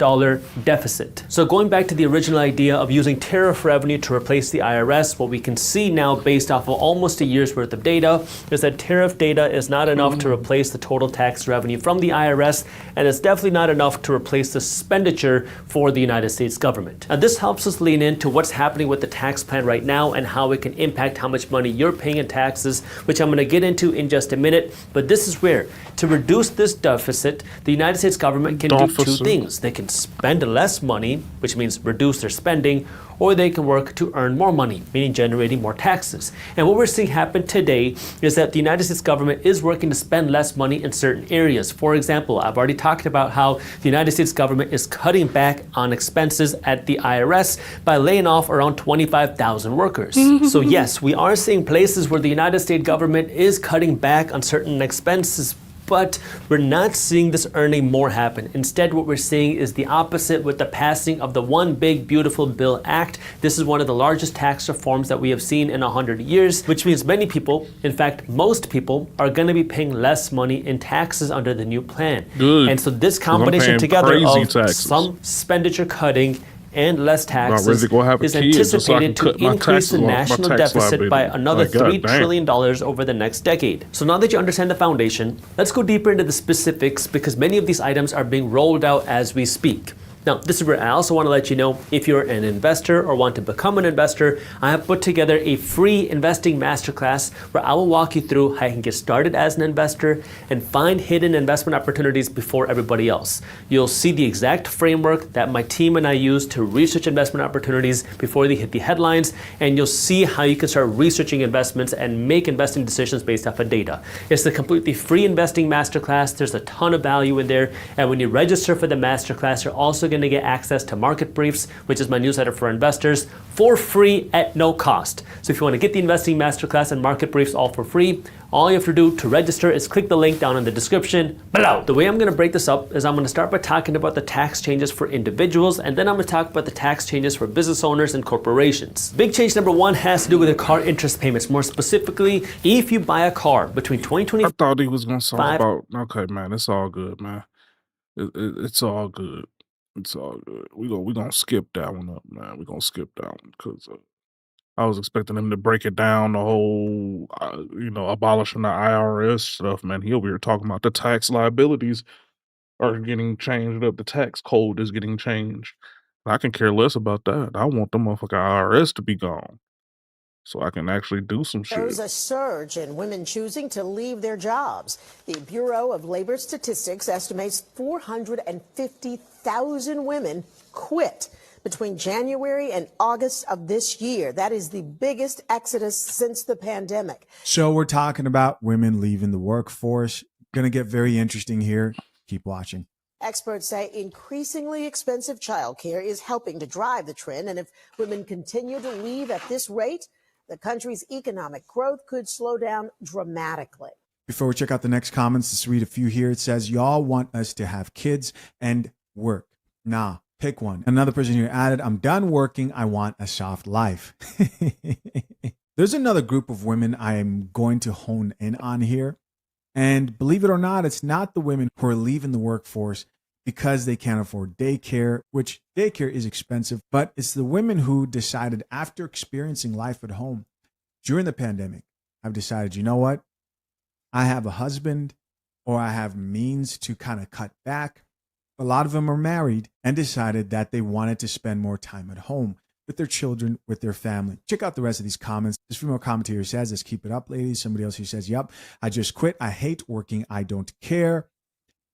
deficit. So going back to the original idea of using tariff revenue to replace the IRS, what we can see now based off of almost a year's worth of data is that tariff data is not enough to replace the total tax revenue from the IRS, and it's definitely not enough to replace the expenditure for the United States government. Now this helps us lean into what's happening with the tax plan right now and how it can impact how much money you're paying in taxes, which I'm going to get into in just a minute. But this is where, to reduce this deficit, the United States government can do 2 things. They can spend less money, which means reduce their spending, or they can work to earn more money, meaning generating more taxes. And what we're seeing happen today is that the United States government is working to spend less money in certain areas. For example, I've already talked about how the United States government is cutting back on expenses at the IRS by laying off around 25,000 workers. So yes, we are seeing places where the United States government is cutting back on certain expenses, but we're not seeing this earning more happen. Instead, what we're seeing is the opposite with the passing of the One Big Beautiful Bill Act. This is one of the largest tax reforms that we have seen in 100 years, which means many people, in fact, most people, are going to be paying less money in taxes under the new plan. Good. And so this combination together of some expenditure cutting and less taxes is anticipated to increase the national deficit by another $3 trillion over the next decade. So now that you understand the foundation, let's go deeper into the specifics because many of these items are being rolled out as we speak. Now, this is where I also want to let you know if you're an investor or want to become an investor, I have put together a free investing masterclass where I will walk you through how you can get started as an investor and find hidden investment opportunities before everybody else. You'll see the exact framework that my team and I use to research investment opportunities before they hit the headlines, and you'll see how you can start researching investments and make investing decisions based off of data. It's a completely free investing masterclass. There's a ton of value in there, and when you register for the masterclass, you're also going to get access to Market Briefs, which is my newsletter for investors, for free at no cost. So if you want to get the investing masterclass and Market Briefs all for free, all you have to do to register is click the link down in the description below. The way I'm going to break this up is I'm going to start by talking about the tax changes for individuals, and then I'm going to talk about the tax changes for business owners and corporations. Big change number 1 has to do with the car interest payments. More specifically, if you buy a car between 2025... I thought he was going to talk about... Okay, man, it's all good, man. It's all good. It's all good. We're gonna skip that one up, man. We're gonna skip that one because I was expecting him to break it down, the whole, abolishing the IRS stuff, man. He over here talking about the tax liabilities are getting changed up. The tax code is getting changed. I can care less about that. I want the motherfucking IRS to be gone so I can actually do some shit. There's a surge in women choosing to leave their jobs. The Bureau of Labor Statistics estimates 450,000 women quit between January and August of this year. That is the biggest exodus since the pandemic. So we're talking about women leaving the workforce. Going to get very interesting here. Keep watching. Experts say increasingly expensive childcare is helping to drive the trend. And if women continue to leave at this rate, the country's economic growth could slow down dramatically. Before we check out the next comments, let's read a few here. It says, y'all want us to have kids and work. Nah, pick one. Another person here added, I'm done working. I want a soft life. There's another group of women I am going to hone in on here. And believe it or not, it's not the women who are leaving the workforce because they can't afford daycare, which daycare is expensive, but it's the women who decided after experiencing life at home during the pandemic, I've decided, you know what? I have a husband or I have means to kind of cut back. A lot of them are married and decided that they wanted to spend more time at home with their children, with their family. Check out the rest of these comments. This female commentator says, let's keep it up, ladies. Somebody else who says, yep, I just quit. I hate working. I don't care.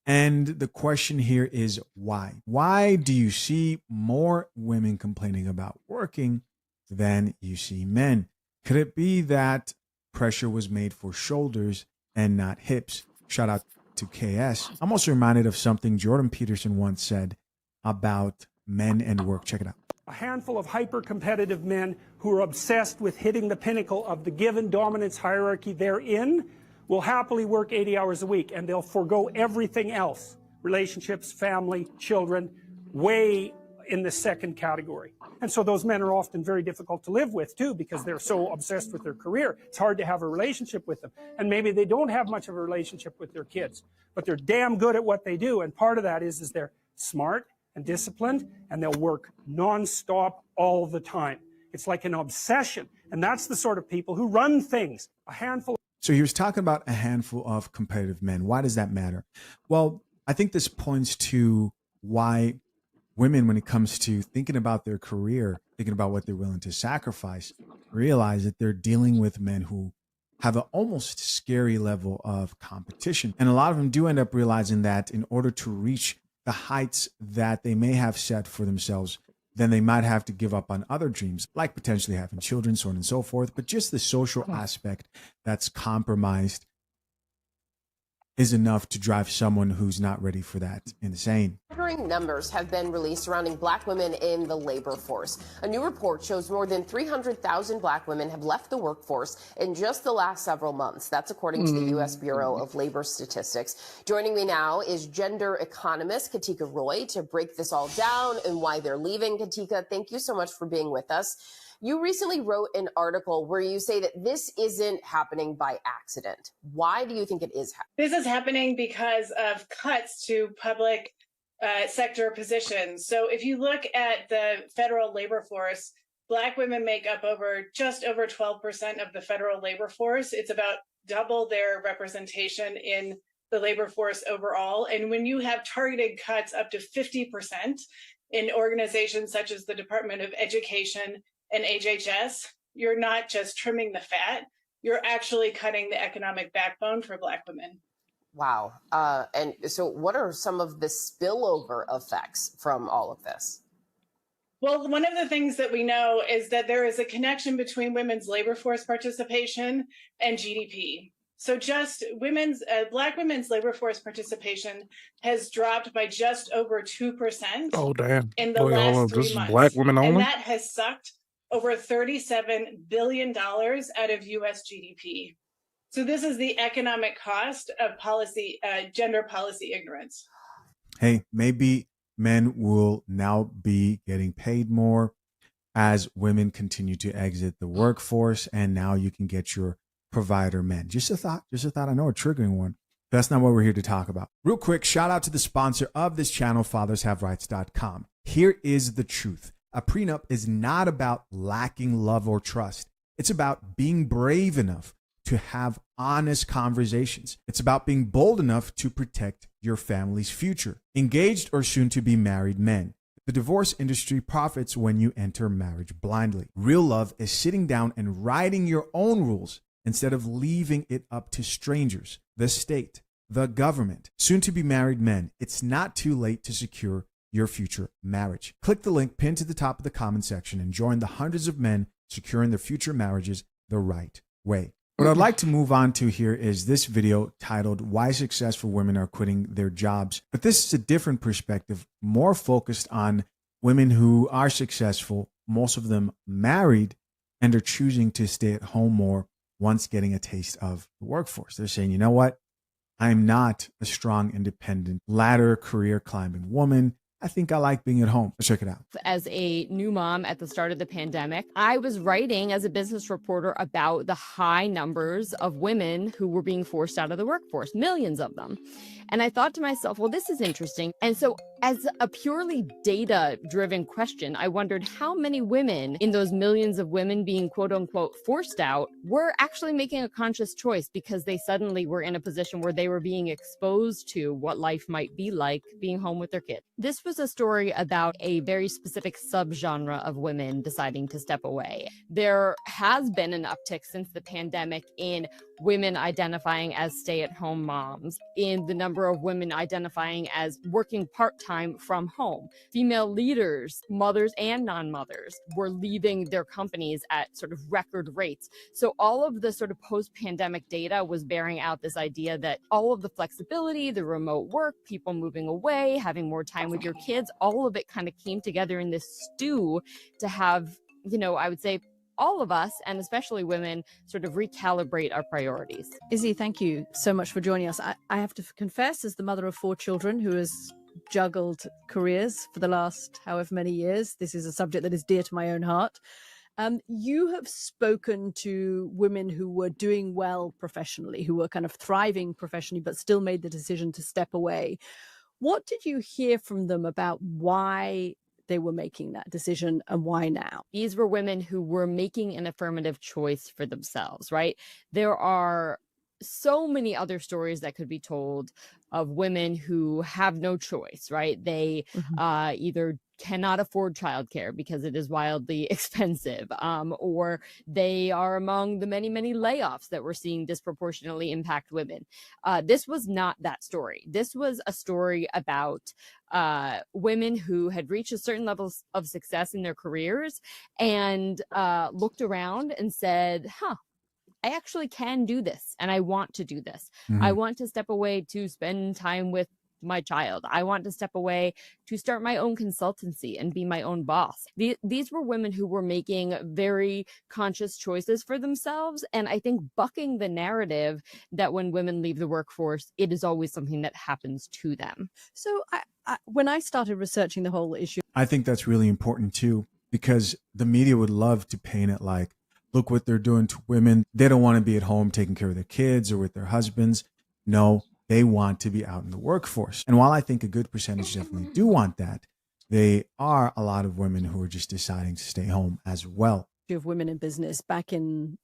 And the question here is why? Why do you see more women complaining about working than you see men? Could it be that pressure was made for shoulders and not hips? Shout out to KS. I'm also reminded of something Jordan Peterson once said about men and work. Check it out. A handful of hyper-competitive men who are obsessed with hitting the pinnacle of the given dominance hierarchy they're in will happily work 80 hours a week, and they'll forego everything else, relationships, family, children, way in the second category. And so those men are often very difficult to live with too, because they're so obsessed with their career. It's hard to have a relationship with them. And maybe they don't have much of a relationship with their kids, but they're damn good at what they do. And part of that is they're smart and disciplined, and they'll work nonstop all the time. It's like an obsession. And that's the sort of people who run things. A handful. So he was talking about a handful of competitive men. Why does that matter? Well, I think this points to why women, when it comes to thinking about their career, thinking about what they're willing to sacrifice, realize that they're dealing with men who have an almost scary level of competition. And a lot of them do end up realizing that in order to reach the heights that they may have set for themselves, then they might have to give up on other dreams, like potentially having children, so on and so forth. But just the social aspect that's compromised is enough to drive someone who's not ready for that insane. Staggering numbers have been released surrounding Black women in the labor force. A new report shows more than 300,000 Black women have left the workforce in just the last several months. That's according to the U.S. Bureau of Labor Statistics. Joining me now is gender economist Katika Roy to break this all down and why they're leaving. Katika, thank you so much for being with us. You recently wrote an article where you say that this isn't happening by accident. Why do you think it is happening? This is happening because of cuts to public sector positions. So if you look at the federal labor force, Black women make up just over 12% of the federal labor force. It's about double their representation in the labor force overall. And when you have targeted cuts up to 50% in organizations such as the Department of Education and HHS, you're not just trimming the fat, you're actually cutting the economic backbone for Black women. Wow. And so what are some of the spillover effects from all of this? Well, one of the things that we know is that there is a connection between women's labor force participation and GDP. So just Black women's labor force participation has dropped by just over 2% Oh, damn. in the Wait, hold last on. 3 This is months. Black women And only? that has sucked over $37 billion out of U.S. GDP. So this is the economic cost of gender policy ignorance. Hey, maybe men will now be getting paid more as women continue to exit the workforce, and now you can get your provider men. Just a thought. I know, a triggering one. But that's not what we're here to talk about. Real quick, shout out to the sponsor of this channel, fathershaverights.com. Here is the truth. A prenup is not about lacking love or trust. It's about being brave enough to have honest conversations. It's about being bold enough to protect your family's future. Engaged or soon to be married men. The divorce industry profits when you enter marriage blindly. Real love is sitting down and writing your own rules instead of leaving it up to strangers, the state, the government. Soon to be married men, it's not too late to secure your future marriage. Click the link pinned to the top of the comment section and join the hundreds of men securing their future marriages the right way. What I'd like to move on to here is this video titled Why Successful Women Are Quitting Their Jobs. But this is a different perspective, more focused on women who are successful, most of them married, and are choosing to stay at home more once getting a taste of the workforce. They're saying, you know what? I'm not a strong, independent, ladder career climbing woman. I think I like being at home. Let's check it out. As a new mom at the start of the pandemic, I was writing as a business reporter about the high numbers of women who were being forced out of the workforce, millions of them. And I thought to myself, well, this is interesting. And so as a purely data-driven question, I wondered how many women in those millions of women being quote unquote forced out were actually making a conscious choice because they suddenly were in a position where they were being exposed to what life might be like being home with their kid. This was a story about a very specific subgenre of women deciding to step away. There has been an uptick since the pandemic in women identifying as stay-at-home moms, in the number of women identifying as working part-time from home. Female leaders, mothers and non-mothers, were leaving their companies at sort of record rates. So all of the sort of post-pandemic data was bearing out this idea that all of the flexibility, the remote work, people moving away, having more time with your kids, all of it kind of came together in this stew to have, you know, I would say all of us, and especially women, sort of recalibrate our priorities. Izzy, thank you so much for joining us. I have to confess, as the mother of 4 children who has juggled careers for the last however many years, this is a subject that is dear to my own heart. You have spoken to women who were doing well professionally, who were kind of thriving professionally, but still made the decision to step away. What did you hear from them about why they were making that decision and why now? These were women who were making an affirmative choice for themselves, right? There are so many other stories that could be told of women who have no choice, right? They either cannot afford childcare because it is wildly expensive, or they are among the many, many layoffs that we're seeing disproportionately impact women. This was not that story. This was a story about women who had reached a certain level of success in their careers and looked around and said, I actually can do this and I want to do this. I want to step away to spend time with my child. I want to step away to start my own consultancy and be my own boss. These were women who were making very conscious choices for themselves. And I think bucking the narrative that when women leave the workforce, it is always something that happens to them. So when I started researching the whole issue, I think that's really important too, because the media would love to paint it like, look what they're doing to women. They don't want to be at home taking care of their kids or with their husbands. No, they want to be out in the workforce. And while I think a good percentage definitely do want that, there are a lot of women who are just deciding to stay home as well. Of women in business back in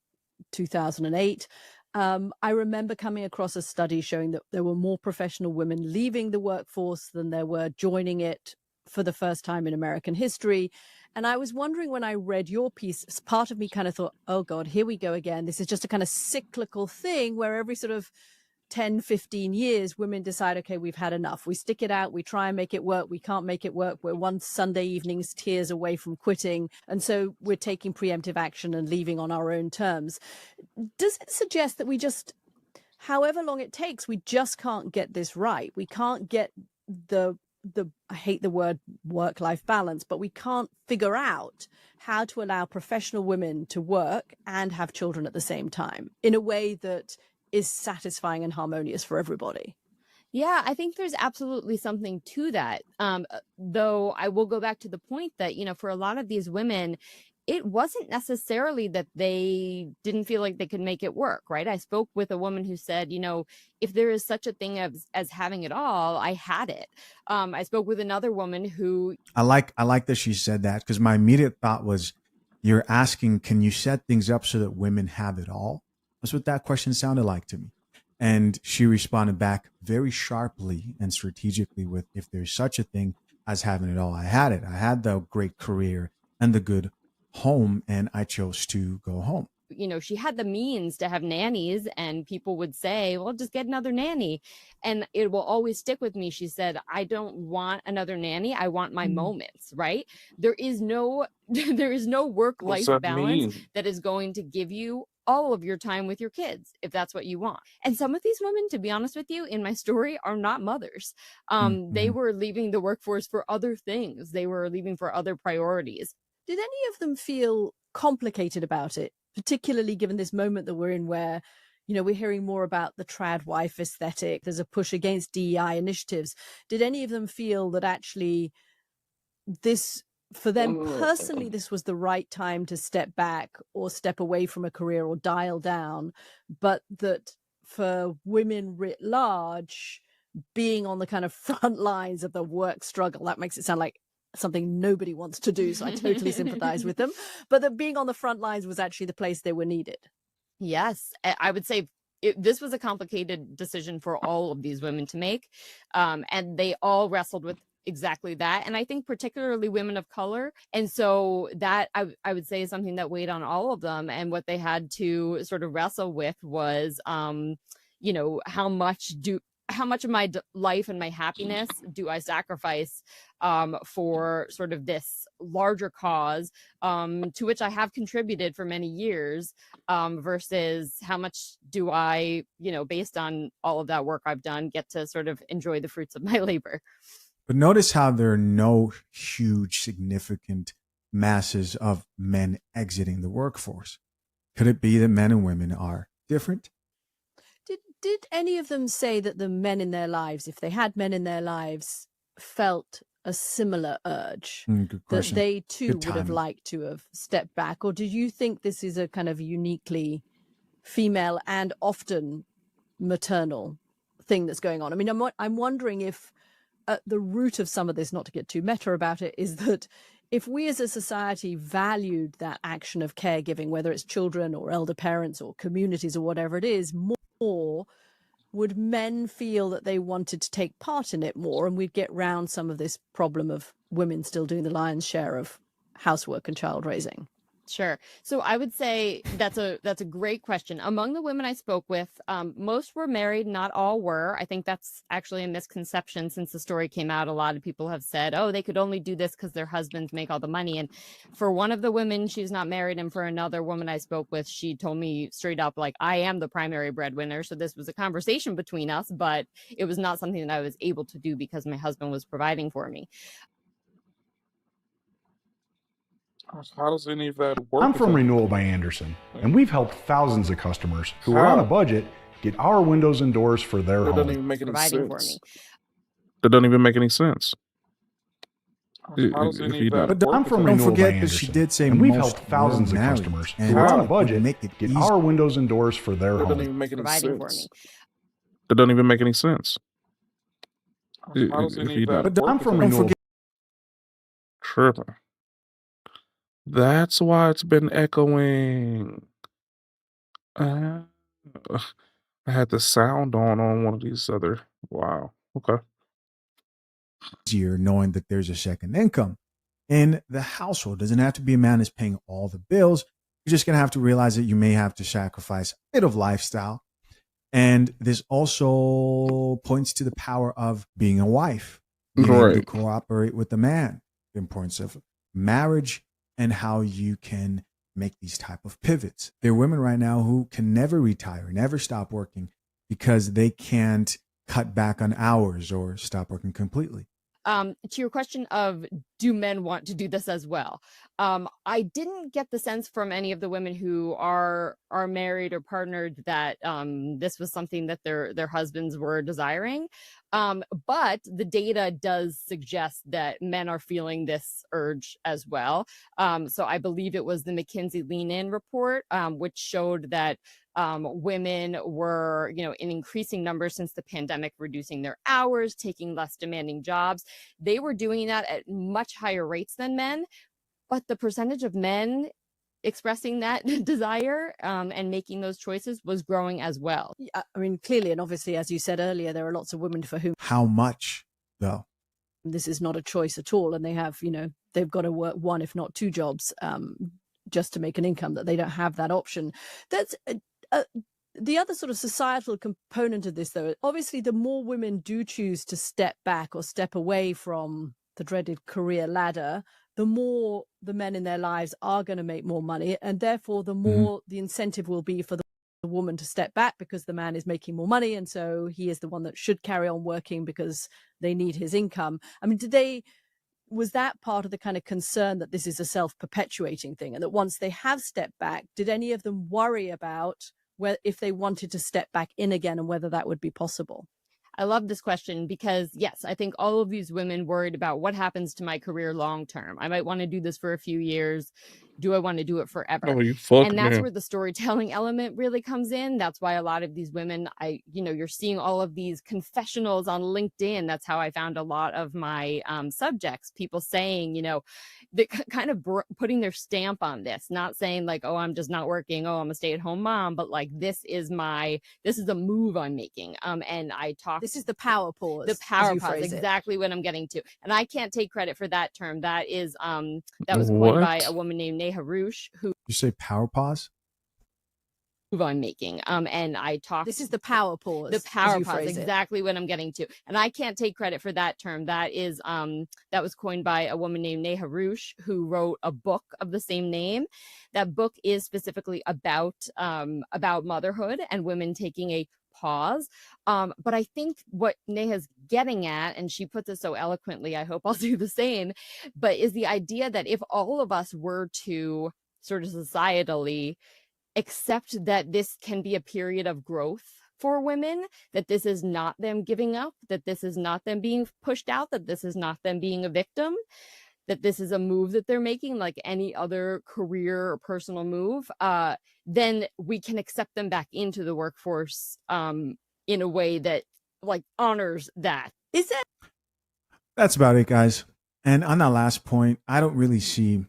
2008. I remember coming across a study showing that there were more professional women leaving the workforce than there were joining it for the first time in American history. And I was wondering when I read your piece, part of me kind of thought, oh God, here we go again. This is just a kind of cyclical thing where every sort of 10, 15 years, women decide, okay, we've had enough. We stick it out. We try and make it work. We can't make it work. We're one Sunday evening's tears away from quitting. And so we're taking preemptive action and leaving on our own terms. Does it suggest that we just, however long it takes, we just can't get this right? We can't get the I hate the word work-life balance, but we can't figure out how to allow professional women to work and have children at the same time in a way that is satisfying and harmonious for everybody. Yeah, I think there's absolutely something to that. Though I will go back to the point that, you know, for a lot of these women, it wasn't necessarily that they didn't feel like they could make it work, right? I spoke with a woman who said, you know, if there is such a thing as having it all, I had it. I spoke with another woman who... I like that she said that, because my immediate thought was, you're asking, can you set things up so that women have it all? That's what that question sounded like to me. And she responded back very sharply and strategically with, if there's such a thing as having it all, I had it. I had the great career and the good home, and I chose to go home. You know, she had the means to have nannies, and people would say, well, just get another nanny. And it will always stick with me. She said, I don't want another nanny. I want my moments, right? There is no work-life balance that is going to give you all of your time with your kids if that's what you want. And some of these women, to be honest with you, in my story are not mothers. They were leaving the workforce for other things. They were leaving for other priorities. Did any of them feel complicated about it, particularly given this moment that we're in where, you know, we're hearing more about the trad wife aesthetic, there's a push against DEI initiatives. Did any of them feel that actually this, for them personally, this was the right time to step back or step away from a career or dial down, but that for women writ large, being on the kind of front lines of the work struggle, that makes it sound like something nobody wants to do, so I totally sympathize with them, but that being on the front lines was actually the place they were needed? Yes, I would say this was a complicated decision for all of these women to make, and they all wrestled with exactly that. And I think particularly women of color. And so that I would say is something that weighed on all of them. And what they had to sort of wrestle with was, you know, how much of my life and my happiness do I sacrifice for sort of this larger cause to which I have contributed for many years, versus how much do I, you know, based on all of that work I've done, get to sort of enjoy the fruits of my labor. But notice how there are no huge, significant masses of men exiting the workforce. Could it be that men and women are different? Did any of them say that the men in their lives, if they had men in their lives, felt a similar urge Good that question. they too Good would have timing. liked to have stepped back? Or did you think this is a kind of uniquely female and often maternal thing that's going on? I mean, I'm wondering if at the root of some of this, not to get too meta about it, is that if we as a society valued that action of caregiving, whether it's children or elder parents or communities or whatever it is, more, would men feel that they wanted to take part in it more, and we'd get round some of this problem of women still doing the lion's share of housework and child raising? Sure. So I would say that's a great question. Among the women I spoke with, most were married, not all were. I think that's actually a misconception. Since the story came out, a lot of people have said, oh, they could only do this because their husbands make all the money. And for one of the women, she's not married. And for another woman I spoke with, she told me straight up, like, I am the primary breadwinner. So this was a conversation between us, but it was not something that I was able to do because my husband was providing for me. How does any of that work? I'm from Renewal by Anderson, and we've helped thousands of customers who are on a How? budget get our windows and doors for their That doesn't home. even make any Providing for sense. me. That doesn't even make any sense. How does If any you of that don't- work? I'm from Don't Renewal by forget that she Anderson, did say and we've most helped thousands were of married, customers and who are on a it would budget make it get easy. our windows and doors for their That doesn't home. even make any Providing for sense. me. That doesn't even make any sense. How does If any you of that don't- work? I'm from Renewal. Tripping. That's why it's been echoing. I had the sound on one of these other. Wow. Okay. Easier knowing that there's a second income in the household. Doesn't have to be a man is paying all the bills. You're just going to have to realize that you may have to sacrifice a bit of lifestyle. And this also points to the power of being a wife, being able to Right. cooperate with the man, the importance of marriage, and how you can make these type of pivots. There are women right now who can never retire, never stop working because they can't cut back on hours or stop working completely. To your question of do men want to do this as well? I didn't get the sense from any of the women who are married or partnered that this was something that their husbands were desiring. But the data does suggest that men are feeling this urge as well. So I believe it was the McKinsey Lean In report, which showed that women were, you know, in increasing numbers since the pandemic, reducing their hours, taking less demanding jobs. They were doing that at much higher rates than men, but the percentage of men expressing that desire and making those choices was growing as well. Yeah, I mean, clearly, and obviously, as you said earlier, there are lots of women for whom How much, though? this is not a choice at all, and they have, you know, they've got to work one, if not two jobs, just to make an income, that they don't have that option. That's the other sort of societal component of this, though. Obviously, the more women do choose to step back or step away from the dreaded career ladder the more the men in their lives are going to make more money, and therefore the more the incentive will be for the woman to step back because the man is making more money, and so he is the one that should carry on working because they need his income. I mean, was that part of the kind of concern that this is a self-perpetuating thing, and that once they have stepped back, did any of them worry about if they wanted to step back in again and whether that would be possible? I love this question because, yes, I think all of these women worried about what happens to my career long term. I might want to do this for a few years. Do I want to do it forever? Oh, you fuck And that's man. where the storytelling element really comes in. That's why a lot of these women, you're seeing all of these confessionals on LinkedIn. That's how I found a lot of my subjects, people saying, kind of putting their stamp on this, not saying like, oh, I'm just not working. Oh, I'm a stay-at-home mom, but like, this is a move I'm making. And I talk. This is the power pause. The power pause, exactly what I'm getting to. And I can't take credit for that term. That was coined by a woman named Neha Rush, who You say power pause? move I'm making. And I talk. This is the power pause. The power pause, phrase it. exactly what I'm getting to. And I can't take credit for that term. That was coined by a woman named Neha Rush, who wrote a book of the same name. That book is specifically about motherhood and women taking a pause. But I think what Neha's getting at, and she puts it so eloquently, I hope I'll do the same, but is the idea that if all of us were to sort of societally accept that this can be a period of growth for women, that this is not them giving up, that this is not them being pushed out, that this is not them being a victim, that this is a move that they're making like any other career or personal move, then we can accept them back into the workforce in a way that like honors that. Is that? That's about it, guys. And on that last point, I don't really see,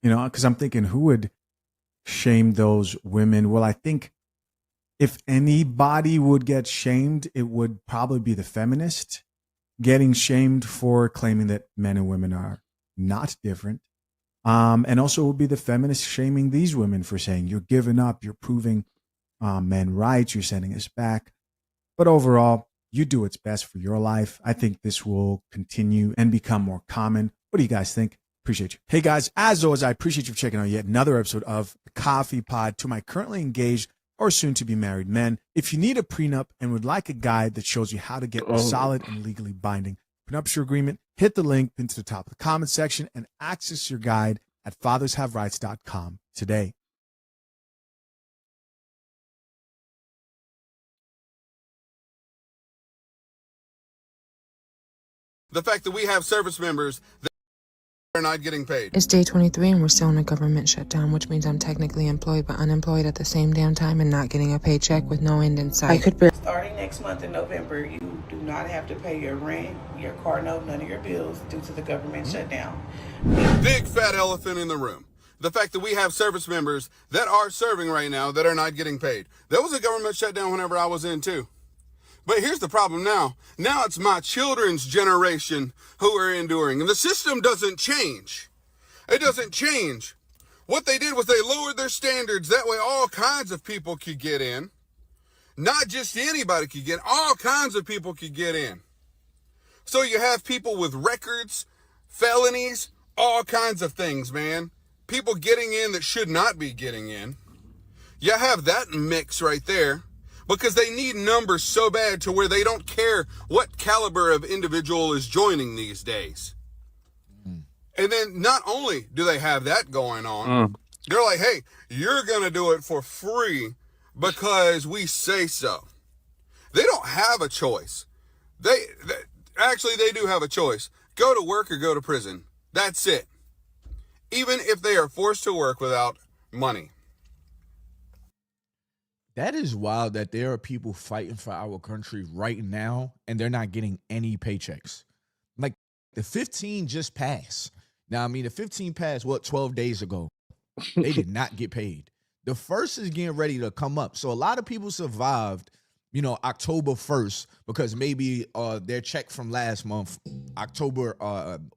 because I'm thinking who would shame those women? Well, I think if anybody would get shamed, it would probably be the feminist getting shamed for claiming that men and women are not different. And also it would be the feminists shaming these women for saying you're giving up, you're proving men right, you're sending us back. But overall, you do what's best for your life. I think this will continue and become more common. What do you guys think? Appreciate you. Hey guys, as always, I appreciate you for checking out yet another episode of the Coffee Pod. To my currently engaged or soon to be married men, if you need a prenup and would like a guide that shows you how to get a solid and legally binding prenuptial agreement, hit the link pinned to the top of the comment section and access your guide at fathershaverights.com today. The fact that we have service members that are not getting paid. It's day 23 and we're still in a government shutdown, which means I'm technically employed but unemployed at the same damn time and not getting a paycheck with no end in sight. Starting next month in November, you do not have to pay your rent, your car note, none of your bills due to the government shutdown. Big fat elephant in the room. The fact that we have service members that are serving right now that are not getting paid. There was a government shutdown whenever I was in too. But here's the problem now. Now it's my children's generation who are enduring. And the system doesn't change. It doesn't change. What they did was they lowered their standards. That way all kinds of people could get in. Not just anybody could get. All kinds of people could get in. So you have people with records, felonies, all kinds of things, man. People getting in that should not be getting in. You have that mix right there. Because they need numbers so bad to where they don't care what caliber of individual is joining these days. And then not only do they have that going on, they're like, hey, you're going to do it for free because we say so. They don't have a choice. They do have a choice. Go to work or go to prison. That's it. Even if they are forced to work without money. That is wild that there are people fighting for our country right now and they're not getting any paychecks. Like the 15 just passed. Now, I mean, the 15 passed, 12 days ago. They did not get paid. The first is getting ready to come up. So a lot of people survived, October 1st because maybe their check from last month, October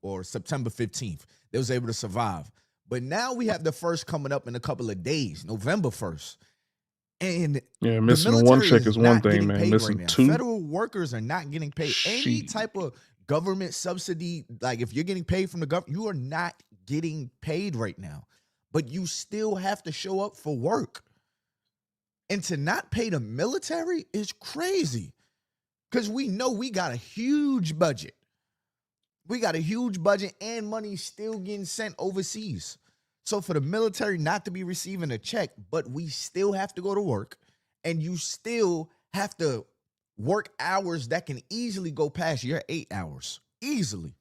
or September 15th, they was able to survive. But now we have the first coming up in a couple of days, November 1st. And yeah, missing one check is one thing, man. Missing two. Federal workers are not getting paid. Any type of government subsidy, like if you're getting paid from the government, you are not getting paid right now, but you still have to show up for work. And to not pay the military is crazy, because we know we got a huge budget. We got a huge budget and money still getting sent overseas. So for the military not to be receiving a check, but we still have to go to work, and you still have to work hours that can easily go past your 8 hours, easily.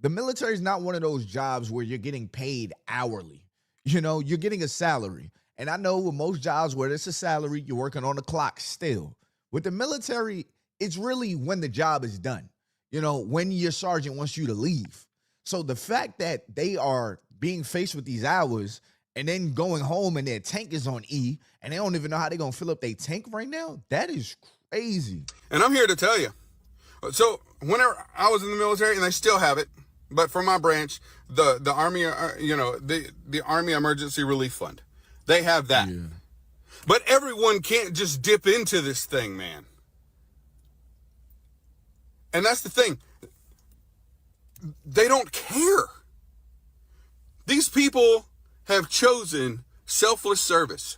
The military is not one of those jobs where you're getting paid hourly. You know, you're getting a salary. And I know with most jobs where it's a salary, you're working on the clock still. With the military, it's really when the job is done. You know, when your sergeant wants you to leave. So the fact that they are being faced with these hours and then going home and their tank is on E and they don't even know how they're going to fill up their tank right now, that is crazy. And I'm here to tell you. So whenever I was in the military, and I still have it, but for my branch, the Army, the Army Emergency Relief Fund, they have that. Yeah. But everyone can't just dip into this thing, man. And that's the thing. They don't care. These people have chosen selfless service.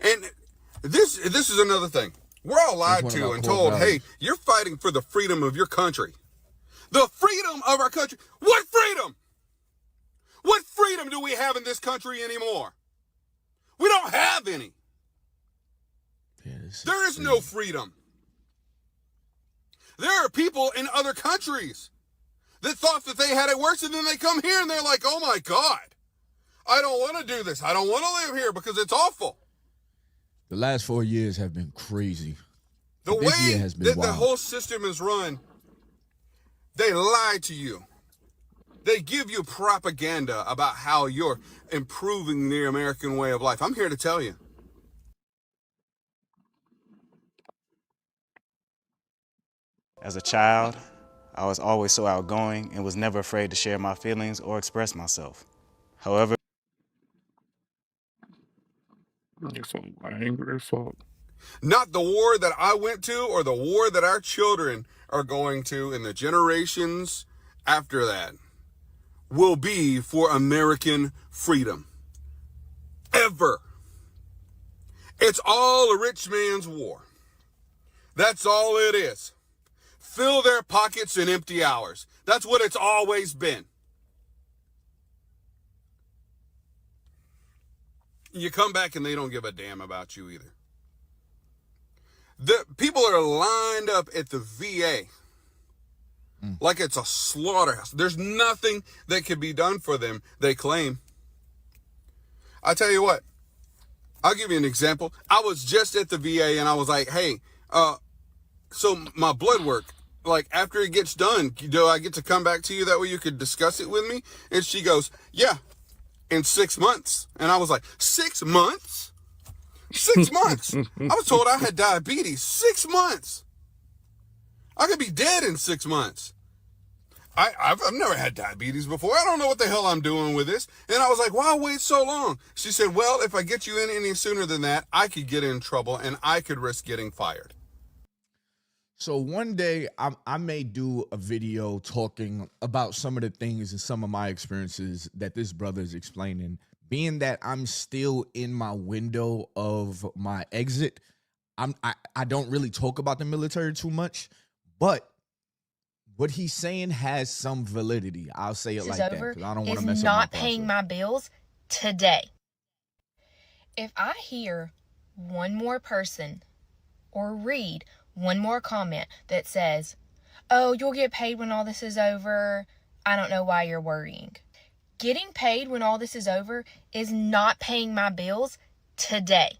And this is another thing. We're all lied to and told, hey, you're fighting for the freedom of your country. The freedom of our country. What freedom? What freedom do we have in this country anymore? We don't have any. There is no freedom. There are people in other countries that thought that they had it worse, and then they come here and they're like, oh my God, I don't want to do this. I don't want to live here because it's awful. The last 4 years have been crazy. The way that the whole system is run, they lie to you. They give you propaganda about how you're improving the American way of life. I'm here to tell you. As a child, I was always so outgoing and was never afraid to share my feelings or express myself. However, not the war that I went to or the war that our children are going to in the generations after that will be for American freedom. Ever. It's all a rich man's war. That's all it is. Fill their pockets in empty hours. That's what it's always been. You come back and they don't give a damn about you either. The people are lined up at the VA like it's a slaughterhouse. There's nothing that can be done for them, they claim. I tell you what, I'll give you an example. I was just at the VA and I was like, hey, so my blood work, like after it gets done, do I get to come back to you? That way you could discuss it with me? And she goes, yeah, in 6 months. And I was like, 6 months? 6 months? I was told I had diabetes. 6 months. I could be dead in 6 months. I've never had diabetes before. I don't know what the hell I'm doing with this. And I was like, why wait so long? She said, well, if I get you in any sooner than that, I could get in trouble and I could risk getting fired. So one day I may do a video talking about some of the things and some of my experiences that this brother is explaining. Being that I'm still in my window of my exit, I don't really talk about the military too much, but what he's saying has some validity. I'll say it like that because I don't want to mess up my not paying my bills today. If I hear one more person or read one more comment that says, oh, you'll get paid when all this is over, I don't know why you're worrying. Getting paid when all this is over is not paying my bills today.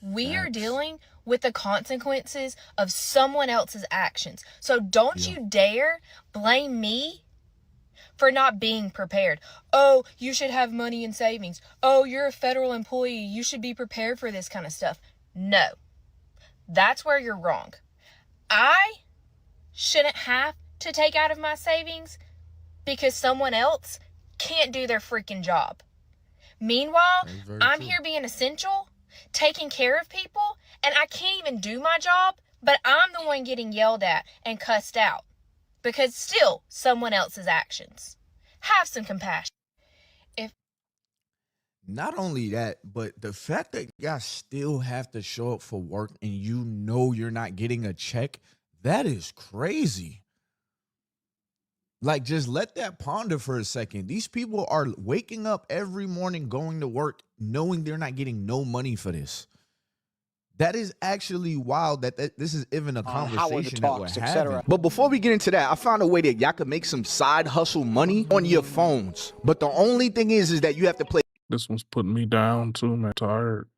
We are dealing with the consequences of someone else's actions. So don't you dare blame me for not being prepared. Oh, you should have money in savings. Oh, you're a federal employee. You should be prepared for this kind of stuff. No, that's where you're wrong. I shouldn't have to take out of my savings because someone else can't do their freaking job. Meanwhile, I'm here being essential, taking care of people, and I can't even do my job, but I'm the one getting yelled at and cussed out because still someone else's actions. Have some compassion. Not only that, but the fact that y'all still have to show up for work and you know you're not getting a check, that is crazy. Like, just let that ponder for a second. These people are waking up every morning, going to work, knowing they're not getting no money for this. That is actually wild that this is even a conversation that we're having. But before we get into that, I found a way that y'all could make some side hustle money on your phones. But the only thing is that you have to play. This one's putting me down too, man. Tired.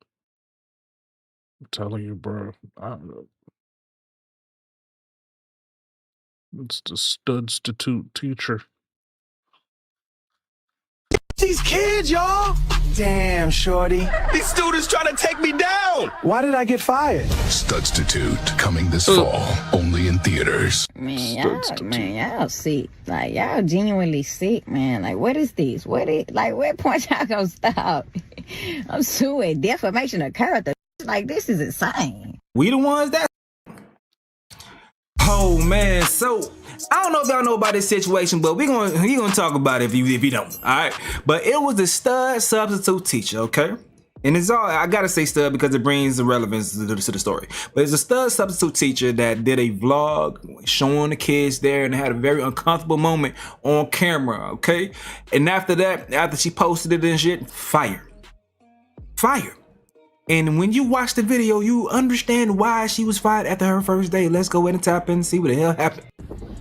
I'm telling you, bro. It's the Studstitute teacher. These kids, y'all. Damn, shorty. These students trying to take me down. Why did I get fired? Studstitute coming this fall, only in theaters. Man, y'all sick. Like, y'all genuinely sick, man. Like, what is this? What point y'all gonna stop? I'm suing defamation of character. Like, this is insane. We the ones that. Oh man, so I don't know if y'all know about this situation, but we gonna talk about it if you don't. All right, but it was the stud substitute teacher, okay? And it's all, I gotta say stud because it brings the relevance to the story. But it's a stud substitute teacher that did a vlog showing the kids there and had a very uncomfortable moment on camera, okay? And after that, after she posted it and shit, fire. And when you watch the video, you understand why she was fired after her first day. Let's go in and tap in and see what the hell happened.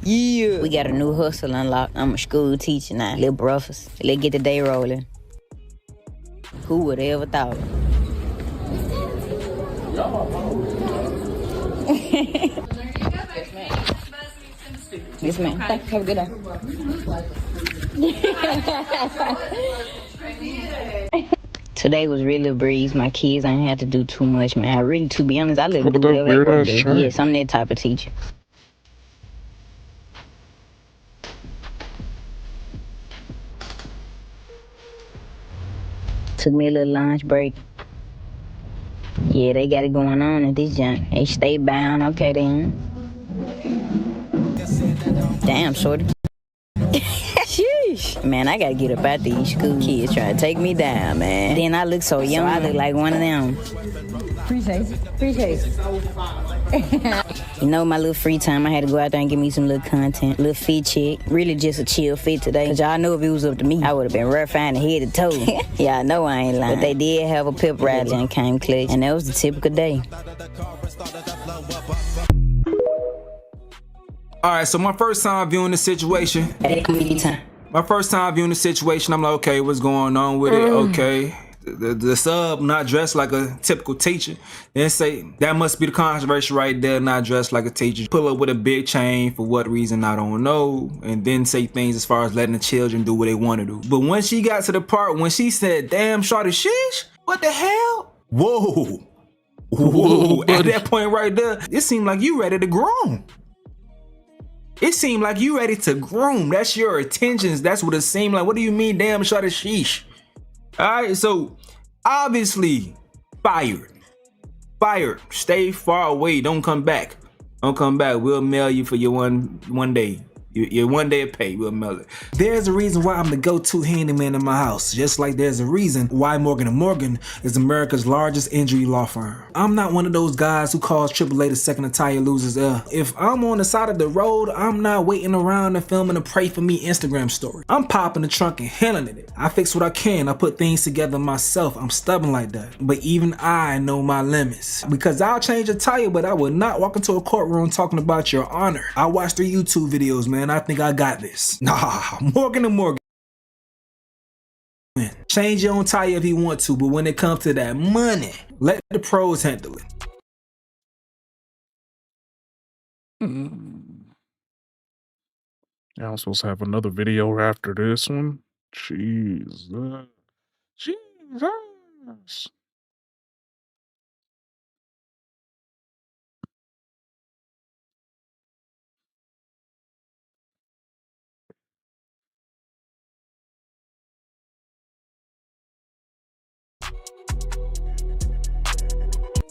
Yeah. We got a new hustle unlocked. I'm a school teacher now. Little brothers. Let's get the day rolling. Who would have ever thought? Yes, ma'am. Thank you. Have a good day. Today was really a breeze. My kids ain't had to do too much, man. I really, to be honest, I let them do whatever they want to do. Yes, I'm that type of teacher. Took me a little lunch break. Yeah, they got it going on at this junk. They stay bound, okay then. Damn, shorty. Sheesh. Man, I gotta get up out these school kids trying to take me down, man. Then I look so young, I look like one of them. Appreciate it. You know, my little free time, I had to go out there and give me some little content, little fit check. Really just a chill fit today. Cause y'all know if it was up to me, I would have been rough fine head to toe. Y'all know I ain't lying. But they did have a pep rally and came clutch, and that was the typical day. All right, so my first time viewing the situation. I'm like, okay, what's going on with it? Okay. The sub not dressed like a typical teacher. Then say, that must be the controversy right there, not dressed like a teacher. Pull up with a big chain, for what reason, I don't know. And then say things as far as letting the children do what they want to do. But when she got to the part when she said, damn, shorty, sheesh, what the hell? Whoa. At that point right there, it seemed like you ready to groom. It seemed like you ready to groom. That's your intentions. That's what it seemed like. What do you mean, damn, shorty, sheesh? All right, so obviously fired. Stay far away. Don't come back. We'll mail you for your one day. Your 1 day of pay, we'll mail it. There's a reason why I'm the go-to handyman in my house. Just like there's a reason why Morgan & Morgan is America's largest injury law firm. I'm not one of those guys who calls AAA the second a tire loses. If I'm on the side of the road, I'm not waiting around and filming a pray for me Instagram story. I'm popping the trunk and handling it. I fix what I can. I put things together myself. I'm stubborn like that. But even I know my limits. Because I'll change a tire, but I will not walk into a courtroom talking about your honor. I watched 3 YouTube videos, man. I think I got this. Nah, Morgan & Morgan. Change your own tire if you want to, but when it comes to that money, let the pros handle it. Yeah, I'm supposed to have another video after this one. Jesus.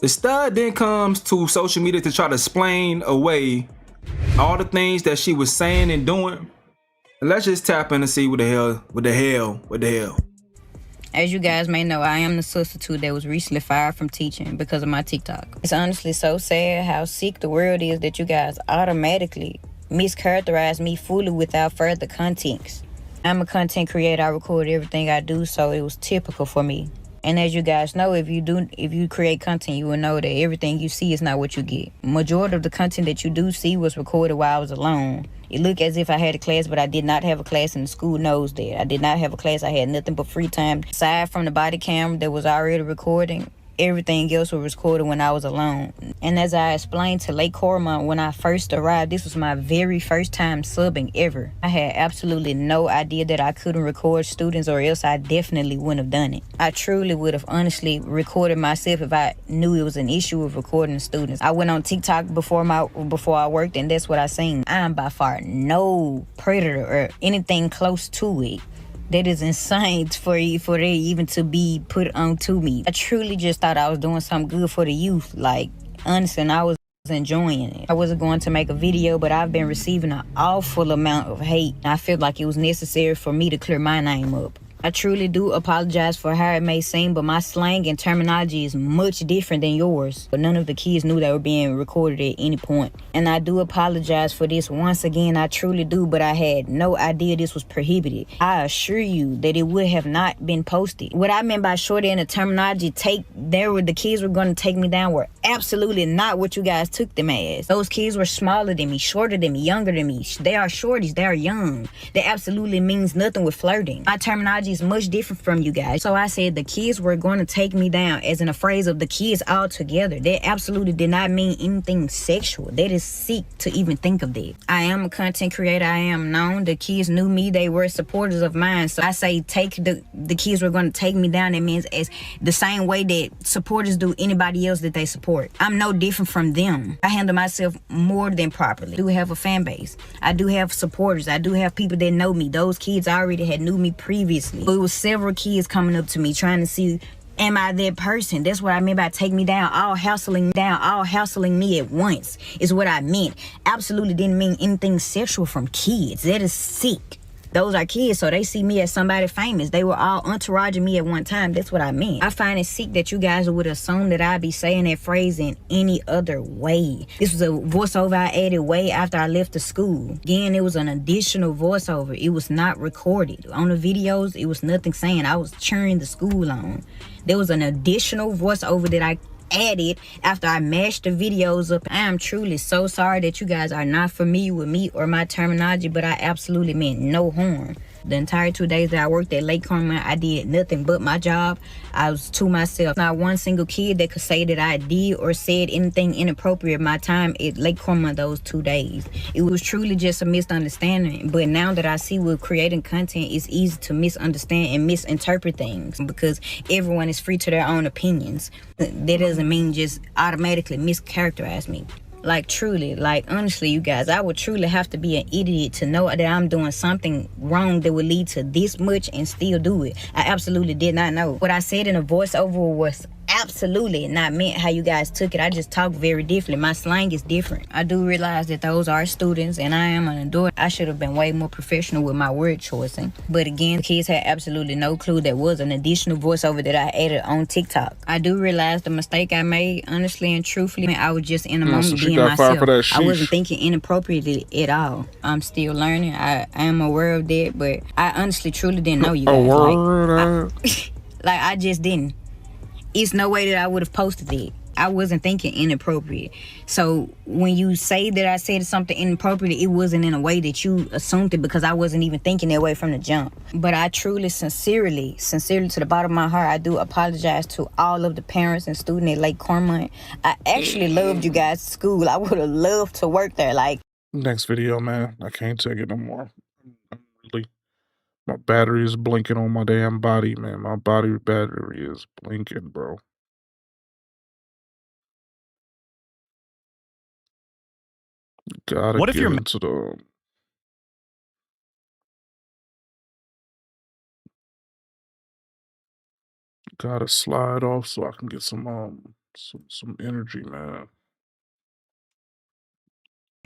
The stud then comes to social media to try to explain away all the things that she was saying and doing Let's just tap in and see what the hell. As you guys may know, I am the substitute that was recently fired from teaching because of my TikTok. It's honestly so sad how sick the world is that you guys automatically mischaracterize me fully without further context. I'm a content creator. I record everything I do, so it was typical for me. And as you guys know, if you create content, you will know that everything you see is not what you get. Majority of the content that you do see was recorded while I was alone. It looked as if I had a class, but I did not have a class, and the school knows that. I did not have a class. I had nothing but free time. Aside from the body camera that was already recording, everything else was recorded when I was alone. And as I explained to Lake Cormont when I first arrived, this was my very first time subbing ever. I had absolutely no idea that I couldn't record students, or else I definitely wouldn't have done it. I truly would have honestly recorded myself if I knew it was an issue with recording students. I went on TikTok before I worked, and that's what I seen. I am by far no predator or anything close to it. That is insane for it even to be put onto me. I truly just thought I was doing something good for the youth. Like, honestly, and I was enjoying it. I wasn't going to make a video, but I've been receiving an awful amount of hate. I feel like it was necessary for me to clear my name up. I truly do apologize for how it may seem, but my slang and terminology is much different than yours. But none of the kids knew they were being recorded at any point. And I do apologize for this once again, I truly do, but I had no idea this was prohibited. I assure you that it would have not been posted. What I meant by shorty and the terminology, the kids were going to take me down were absolutely not what you guys took them as. Those kids were smaller than me, shorter than me, younger than me. They are shorties, they are young. That absolutely means nothing with flirting. My terminology is much different from you guys. So I said the kids were going to take me down, as in a phrase of the kids all together. That absolutely did not mean anything sexual. That is sick to even think of that. I am a content creator. I am known. The kids knew me. They were supporters of mine. So I say the kids were going to take me down. That means as the same way that supporters do anybody else that they support. I'm no different from them. I handle myself more than properly. I do have a fan base. I do have supporters. I do have people that know me. Those kids already had knew me previously. It was several kids coming up to me trying to see, am I that person? That's what I meant by take me down, all hassling me at once is what I meant. Absolutely didn't mean anything sexual from kids. That is sick. Those are kids, so they see me as somebody famous. They were all entouraging me at one time. That's what I meant. I find it sick that you guys would assume that I'd be saying that phrase in any other way. This was a voiceover I added way after I left the school. Again, it was an additional voiceover. It was not recorded. On the videos, it was nothing saying. I was cheering the school on. There was an additional voiceover that I added after I mashed the videos up. I am truly so sorry that you guys are not familiar with me or my terminology, but I absolutely meant no harm. The entire 2 days that I worked at Lake Cormont, I did nothing but my job. I was to myself. Not one single kid that could say that I did or said anything inappropriate my time at Lake Cormont those 2 days. It was truly just a misunderstanding. But now that I see with creating content, it's easy to misunderstand and misinterpret things because everyone is free to their own opinions. That doesn't mean just automatically mischaracterize me. Like truly, like honestly, you guys, I would truly have to be an idiot to know that I'm doing something wrong that would lead to this much and still do it. I absolutely did not know. What I said in a voiceover was absolutely not meant how you guys took it. I just talk very differently. My slang is different. I do realize that those are students and I am an adult. I should have been way more professional with my word choicing. But again, the kids had absolutely no clue there was an additional voiceover that I added on TikTok. I do realize the mistake I made, honestly and truthfully. I was just in a moment being myself. I wasn't thinking inappropriately at all. I'm still learning. I am aware of that, but I honestly truly didn't know you guys. Like I just didn't. It's no way that I would have posted it. I wasn't thinking inappropriate. So when you say that I said something inappropriate, it wasn't in a way that you assumed it because I wasn't even thinking that way from the jump. But I truly, sincerely to the bottom of my heart, I do apologize to all of the parents and students at Lake Cormont. I actually loved you guys at school. I would have loved to work there. Like Next video, man. I can't take it no more. My battery is blinking on my damn body, man. My battery is blinking, bro. Gotta What if get you're into the... Gotta slide off so I can get some energy, man.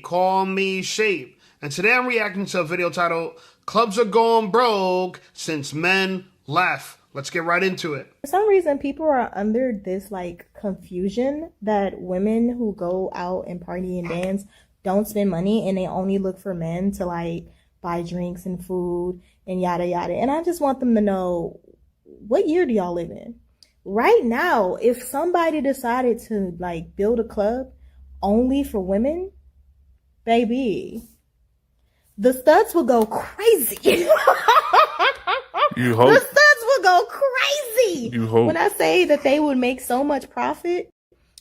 Call me Shape. And today I'm reacting to a video titled, Clubs Are Going Broke Since Men Left. Let's get right into it. For some reason, people are under this like confusion that women who go out and party and dance don't spend money and they only look for men to like buy drinks and food and yada yada. And I just want them to know, what year do y'all live in? Right now, if somebody decided to like build a club only for women, baby, the studs will go crazy. You hope. The studs will go crazy. You hope. When I say that they would make so much profit,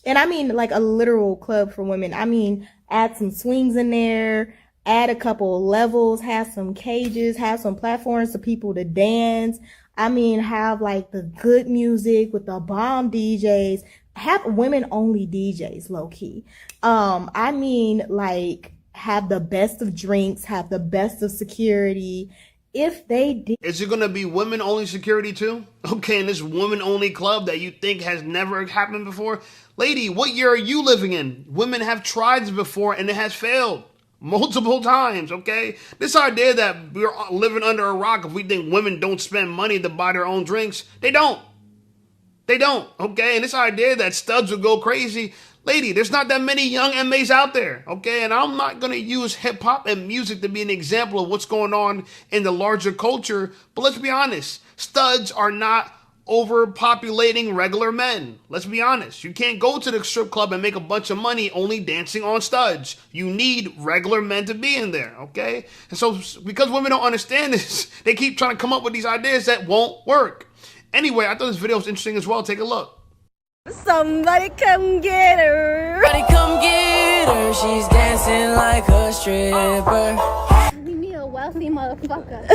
and I mean like a literal club for women. I mean, add some swings in there, add a couple levels, have some cages, have some platforms for people to dance. I mean, have like the good music with the bomb DJs, have women only DJs, low key. I mean, like, have the best of drinks, have the best of security. If they did. Is it going to be women only security too? Okay, and this women only club that you think has never happened before? Lady, what year are you living in? Women have tried this before and it has failed multiple times, okay? This idea that we're living under a rock if we think women don't spend money to buy their own drinks, they don't. They don't, okay? And this idea that studs will go crazy, lady, there's not that many young MAs out there, okay? And I'm not going to use hip-hop and music to be an example of what's going on in the larger culture, but let's be honest, studs are not overpopulating regular men. Let's be honest. You can't go to the strip club and make a bunch of money only dancing on studs. You need regular men to be in there, okay? And so because women don't understand this, they keep trying to come up with these ideas that won't work. Anyway, I thought this video was interesting as well. Take a look. Somebody come get her. Somebody come get her. She's dancing like a stripper. Leave me a wealthy motherfucker.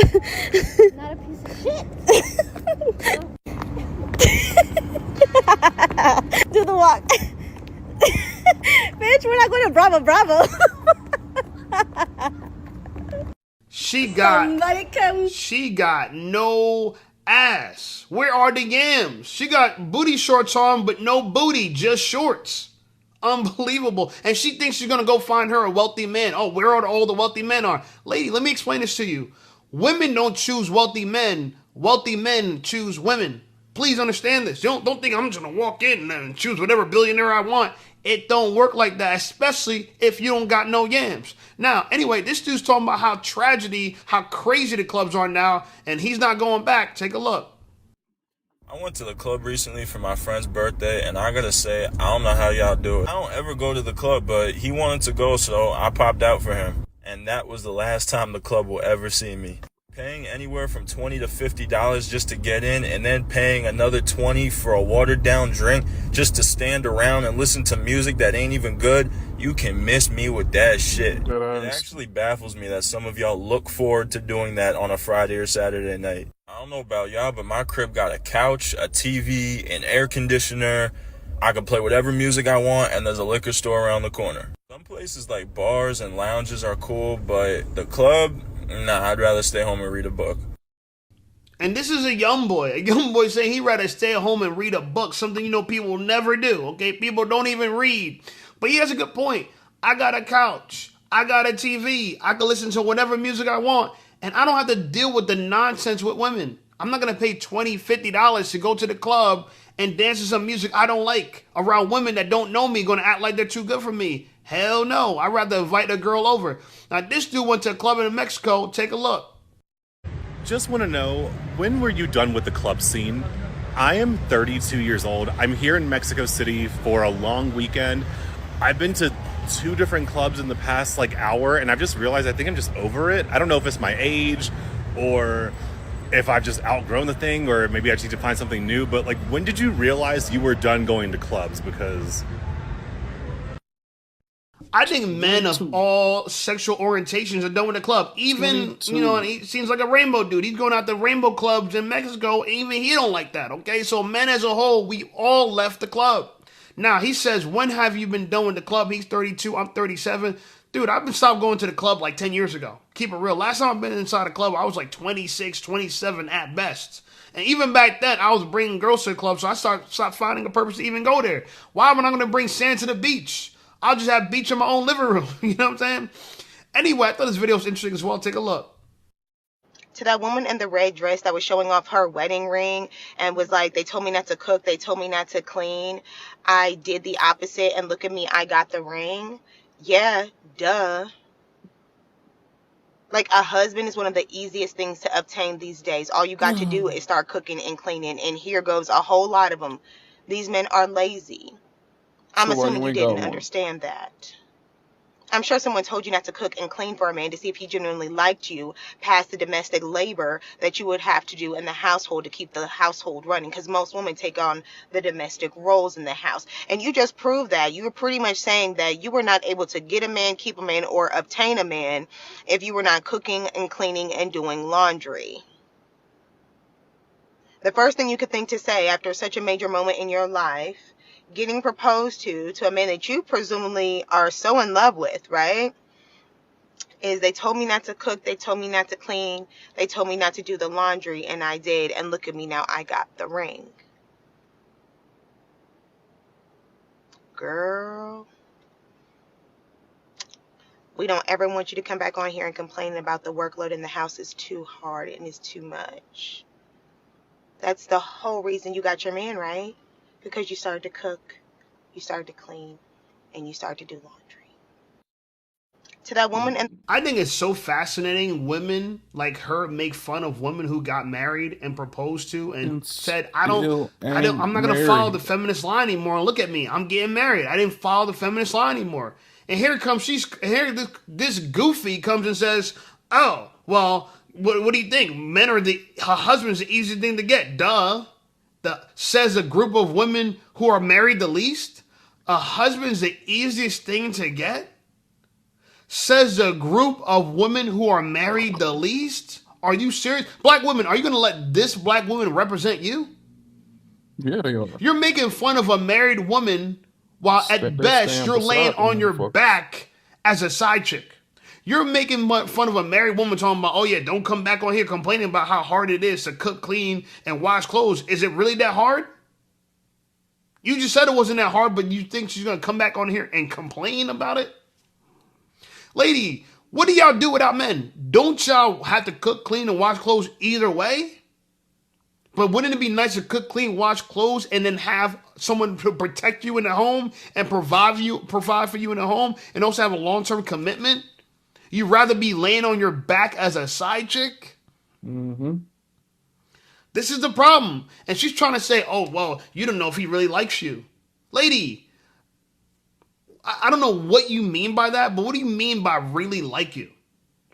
Not a piece of shit. Do the walk. Bitch, we're not going to Bravo Bravo. She got no ass. Where are the yams? She got booty shorts on, but no booty, just shorts. Unbelievable. And she thinks she's going to go find her a wealthy man. Oh, where are all the wealthy men are? Lady, let me explain this to you. Women don't choose wealthy men. Wealthy men choose women. Please understand this. Don't think I'm just going to walk in and choose whatever billionaire I want. It don't work like that, especially if you don't got no yams. Now, anyway, this dude's talking about how crazy the clubs are now, and he's not going back. Take a look. I went to the club recently for my friend's birthday, and I gotta say, I don't know how y'all do it. I don't ever go to the club, but he wanted to go, so I popped out for him. And that was the last time the club will ever see me. Paying anywhere from $20 to $50 just to get in, and then paying another $20 for a watered down drink just to stand around and listen to music that ain't even good, you can miss me with that shit. It actually baffles me that some of y'all look forward to doing that on a Friday or Saturday night. I don't know about y'all, but my crib got a couch, a TV, an air conditioner. I can play whatever music I want, and there's a liquor store around the corner. Some places like bars and lounges are cool, but the club, nah, I'd rather stay home and read a book. And this is a young boy saying he'd rather stay at home and read a book, something you know people will never do, okay? People don't even read. But he has a good point. I got a couch. I got a TV. I can listen to whatever music I want. And I don't have to deal with the nonsense with women. I'm not going to pay $20, $50 to go to the club and dance to some music I don't like around women that don't know me, going to act like they're too good for me. Hell no. I'd rather invite a girl over. Now, this dude went to a club in Mexico. Take a look. Just want to know, when were you done with the club scene? I am 32 years old. I'm here in Mexico City for a long weekend. I've been to 2 different clubs in the past hour, and I've just realized I think I'm just over it. I don't know if it's my age or if I've just outgrown the thing, or maybe I just need to find something new. But when did you realize you were done going to clubs? Because I think men of all sexual orientations are done with the club. Even, and he seems like a rainbow dude. He's going out to rainbow clubs in Mexico, and even he don't like that, okay? So men as a whole, we all left the club. Now, he says, when have you been done with the club? He's 32, I'm 37. Dude, I've been stopped going to the club 10 years ago. Keep it real. Last time I've been inside a club, I was 26, 27 at best. And even back then, I was bringing girls to the club, so I stopped finding a purpose to even go there. Why am I not going to bring sand to the beach? I'll just have beach in my own living room. You know what I'm saying? Anyway, I thought this video was interesting as well. Take a look. To that woman in the red dress that was showing off her wedding ring and was like, they told me not to cook, they told me not to clean. I did the opposite, and look at me, I got the ring. Yeah, duh. Like, a husband is one of the easiest things to obtain these days. All you got to do is start cooking and cleaning, and here goes a whole lot of them. These men are lazy. I'm assuming you didn't understand that. I'm sure someone told you not to cook and clean for a man to see if he genuinely liked you past the domestic labor that you would have to do in the household to keep the household running, because most women take on the domestic roles in the house. And you just proved that. You were pretty much saying that you were not able to get a man, keep a man, or obtain a man if you were not cooking and cleaning and doing laundry. The first thing you could think to say after such a major moment in your life, getting proposed to a man that you presumably are so in love with, right, is they told me not to cook, they told me not to clean, they told me not to do the laundry, and I did, and look at me now, I got the ring. Girl, we don't ever want you to come back on here and complain about the workload in the house is too hard and it's too much. That's the whole reason you got your man, right? Because you started to cook, you started to clean, and you started to do laundry. To that woman, and I think it's so fascinating. Women like her make fun of women who got married and proposed to and said, I'm not going to follow the feminist line anymore. Look at me, I'm getting married. I didn't follow the feminist line anymore. And here comes this goofy comes and says, oh, well, what do you think? Men are her husband's the easiest thing to get. Duh. Says a group of women who are married the least. A husband's the easiest thing to get. Says a group of women who are married the least. Are you serious? Black women, are you going to let this black woman represent you? Yeah, they are. You're making fun of a married woman while at best you're laying on your back as a side chick. You're making fun of a married woman talking about, oh yeah, don't come back on here complaining about how hard it is to cook, clean, and wash clothes. Is it really that hard? You just said it wasn't that hard, but you think she's going to come back on here and complain about it? Lady, what do y'all do without men? Don't y'all have to cook, clean, and wash clothes either way? But wouldn't it be nice to cook, clean, wash clothes, and then have someone to protect you in the home and provide for you in the home, and also have a long-term commitment? You'd rather be laying on your back as a side chick? Mm-hmm. This is the problem. And she's trying to say, oh, well, you don't know if he really likes you. Lady, I don't know what you mean by that, but what do you mean by really like you?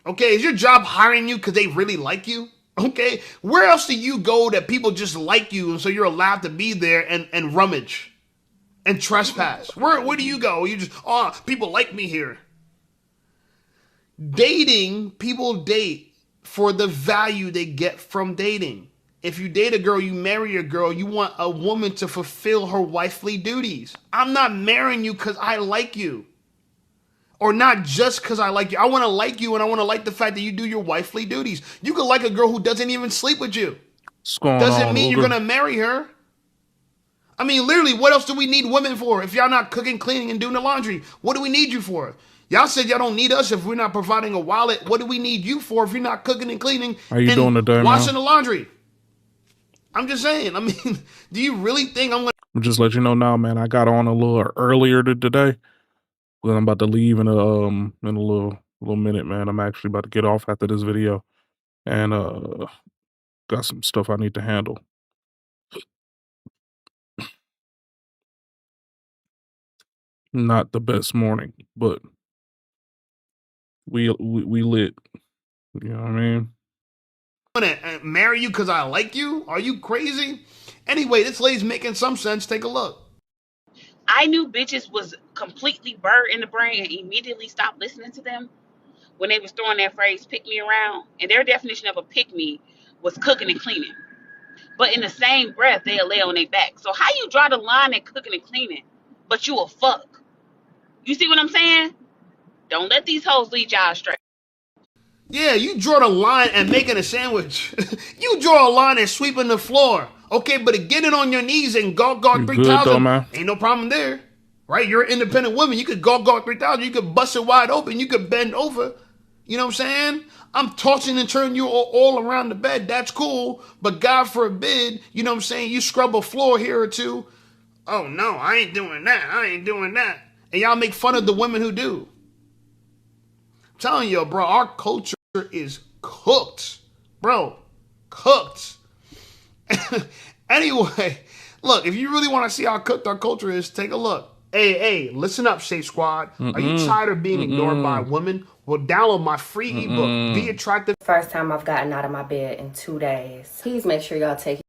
Okay, is your job hiring you because they really like you? Okay, where else do you go that people just like you and so you're allowed to be there and rummage and trespass? Where do you go? You just, oh, people like me here. Dating, people date for the value they get from dating. If you date a girl, you marry a girl, you want a woman to fulfill her wifely duties. I'm not marrying you because I like you. Or not just because I like you. I want to like you, and I want to like the fact that you do your wifely duties. You could like a girl who doesn't even sleep with you. Doesn't mean you're going to marry her. I mean, literally, what else do we need women for if y'all not cooking, cleaning, and doing the laundry? What do we need you for? Y'all said y'all don't need us if we're not providing a wallet. What do we need you for if you're not cooking and cleaning and washing the laundry? I'm just saying. I mean, do you really think I'm going to... Just let you know now, man, I got on a little earlier today. Well, I'm about to leave in a little minute, man. I'm actually about to get off after this video. And got some stuff I need to handle. Not the best morning, but we lit. You know what I mean? I'm gonna marry you because I like you? Are you crazy? Anyway, this lady's making some sense. Take a look. I knew bitches was completely bird in the brain and immediately stopped listening to them when they was throwing that phrase "pick me around," and their definition of a pick me was cooking and cleaning. But in the same breath, they'll lay on their back. So how you draw the line at cooking and cleaning, but you a fuck? You see what I'm saying? Don't let these hoes lead y'all astray. Yeah, you draw the line at making a sandwich. You draw a line at sweeping the floor. Okay, but getting on your knees and gawk 3,000, ain't no problem there. Right? You're an independent woman. You could gawk 3,000. You could bust it wide open. You could bend over. You know what I'm saying? I'm tossing and turning you all around the bed. That's cool. But God forbid, you know what I'm saying, you scrub a floor here or two. Oh, no, I ain't doing that. I ain't doing that. And y'all make fun of the women who do. I'm telling you, bro, our culture is cooked. Bro, cooked. Anyway, look, if you really want to see how cooked our culture is, take a look. Hey, listen up, Safe Squad. Are you tired of being ignored by women? Well, download my free ebook, Be Attractive. First time I've gotten out of my bed in 2 days. Please make sure y'all take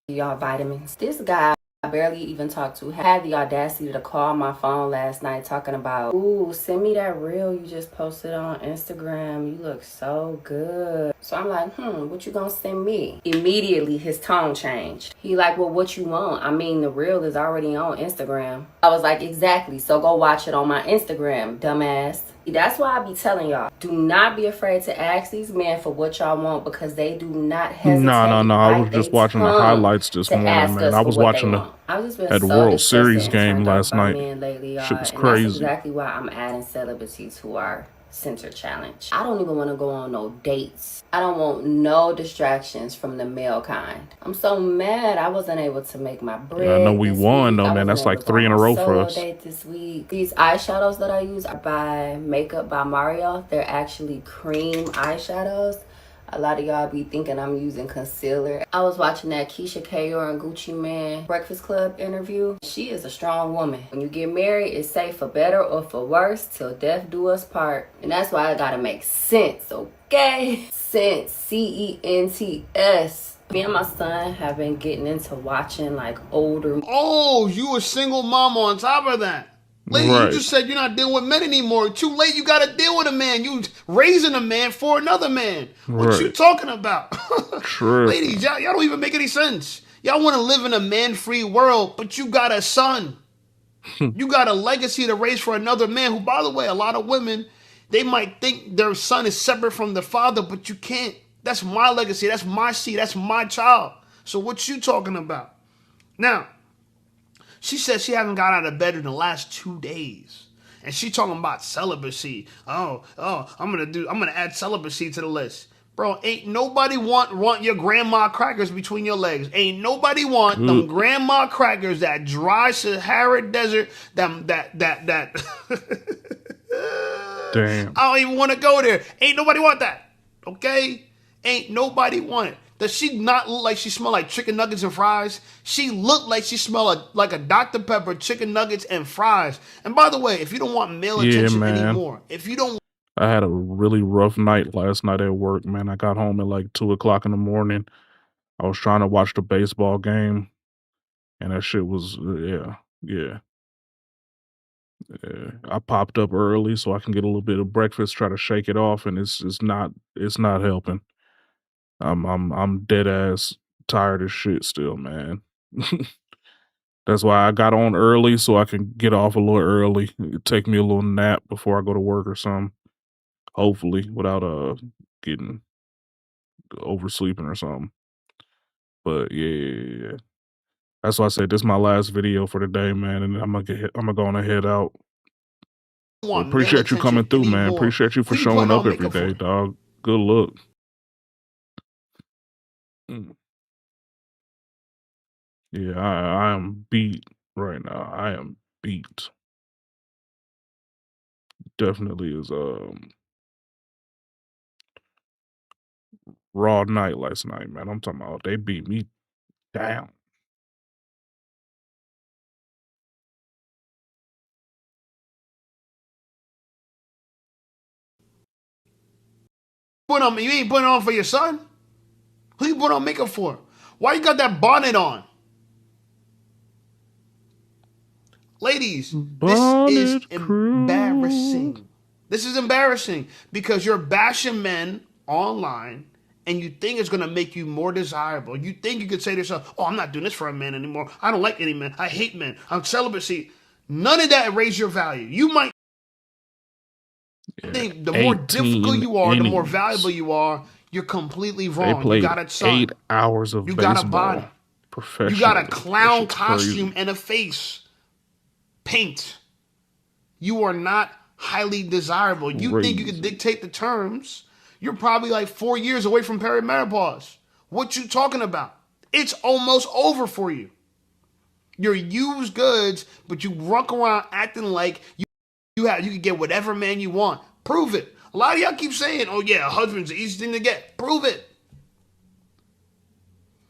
y'all vitamins. This guy I barely even talked to had the audacity to call my phone last night talking about, ooh, send me that reel you just posted on Instagram. You look so good. So I'm like, what you gonna send me? Immediately his tone changed. He like, well, what you want? I mean, the reel is already on Instagram. I was like, exactly. So go watch it on my Instagram, dumbass. That's why I be telling y'all, do not be afraid to ask these men for what y'all want because they do not hesitate. No. I was just watching the highlights this morning, man. I was watching the World Series game last night. Lately, shit was and crazy. that's exactly why I'm adding celibacy to our center challenge. I don't even want to go on no dates. I don't want no distractions from the male kind. I'm so mad I wasn't able to make my bread. Yeah, I know we won though, man. That's like 3 in a row for us. Date this week. These eyeshadows that I use are by Makeup by Mario. They're actually cream eyeshadows. A lot of y'all be thinking I'm using concealer. I was watching that Keisha Kayor and Gucci Mane Breakfast Club interview. She is a strong woman. When you get married, it's safe for better or for worse till death do us part. And that's why I gotta make sense, okay? Sense, C-E-N-T-S. Me and my son have been getting into watching like older. Oh, you a single mom on top of that. Lady, Right. you just said you're not dealing with men anymore. Too late, you gotta deal with a man. You raising a man for another man. What you Right. talking about? True. Ladies, y'all don't even make any sense. Y'all want to live in a man-free world, but you got a son. You got a legacy to raise for another man who, by the way, a lot of women, they might think their son is separate from the father, but you can't. That's my legacy. That's my seed. That's my child. So what you talking about? Now, she said she haven't got out of bed in the last 2 days. And she talking about celibacy. Oh, I'm gonna add celibacy to the list. Bro, ain't nobody want your grandma crackers between your legs. Ain't nobody want them grandma crackers, that dry Sahara desert, that Damn. I don't even want to go there. Ain't nobody want that. Okay? Ain't nobody want it. Does she not look like she smell like chicken nuggets and fries? She looked like she smell like a Dr. Pepper, chicken nuggets and fries. And by the way, if you don't want male attention man. anymore, if you don't I had a really rough night last night at work, man. I got home at like 2 o'clock in the morning. I was trying to watch the baseball game, and that shit was, yeah. I popped up early so I can get a little bit of breakfast, try to shake it off, and it's not helping. I'm dead ass tired as shit still, man. That's why I got on early so I can get off a little early. Take me a little nap before I go to work or something. Hopefully, without getting oversleeping or something. But yeah. That's why I said this is my last video for the day, man, and I'm gonna go on and head out. Well, want appreciate you male coming through, attention man. anymore, Appreciate you for who you showing putting up on every makeup for? day, dog. Good look. Yeah, I am beat right now. I am beat. Definitely is raw night last night, man. I'm talking about they beat me down. You ain't putting it on for your son? Who you putting on makeup for? Why you got that bonnet on? Ladies, this is embarrassing. This is embarrassing because you're bashing men online and you think it's going to make you more desirable. You think you could say to yourself, oh, I'm not doing this for a man anymore. I don't like any men. I hate men. I'm celibacy. None of that raise your value. You might think the more difficult you are, the more valuable you are. You're completely They wrong. You played got a son. 8 hours of You baseball. got a body. Professionally. You got a clown That shit's crazy. costume and a face. Paint. You are not highly desirable. You think you can dictate the terms. You're probably like 4 years away from perimenopause. What you talking about? It's almost over for you. You're used goods, but you walk around acting like you can get whatever man you want. Prove it. A lot of y'all keep saying, oh yeah, a husband's the easiest thing to get. Prove it.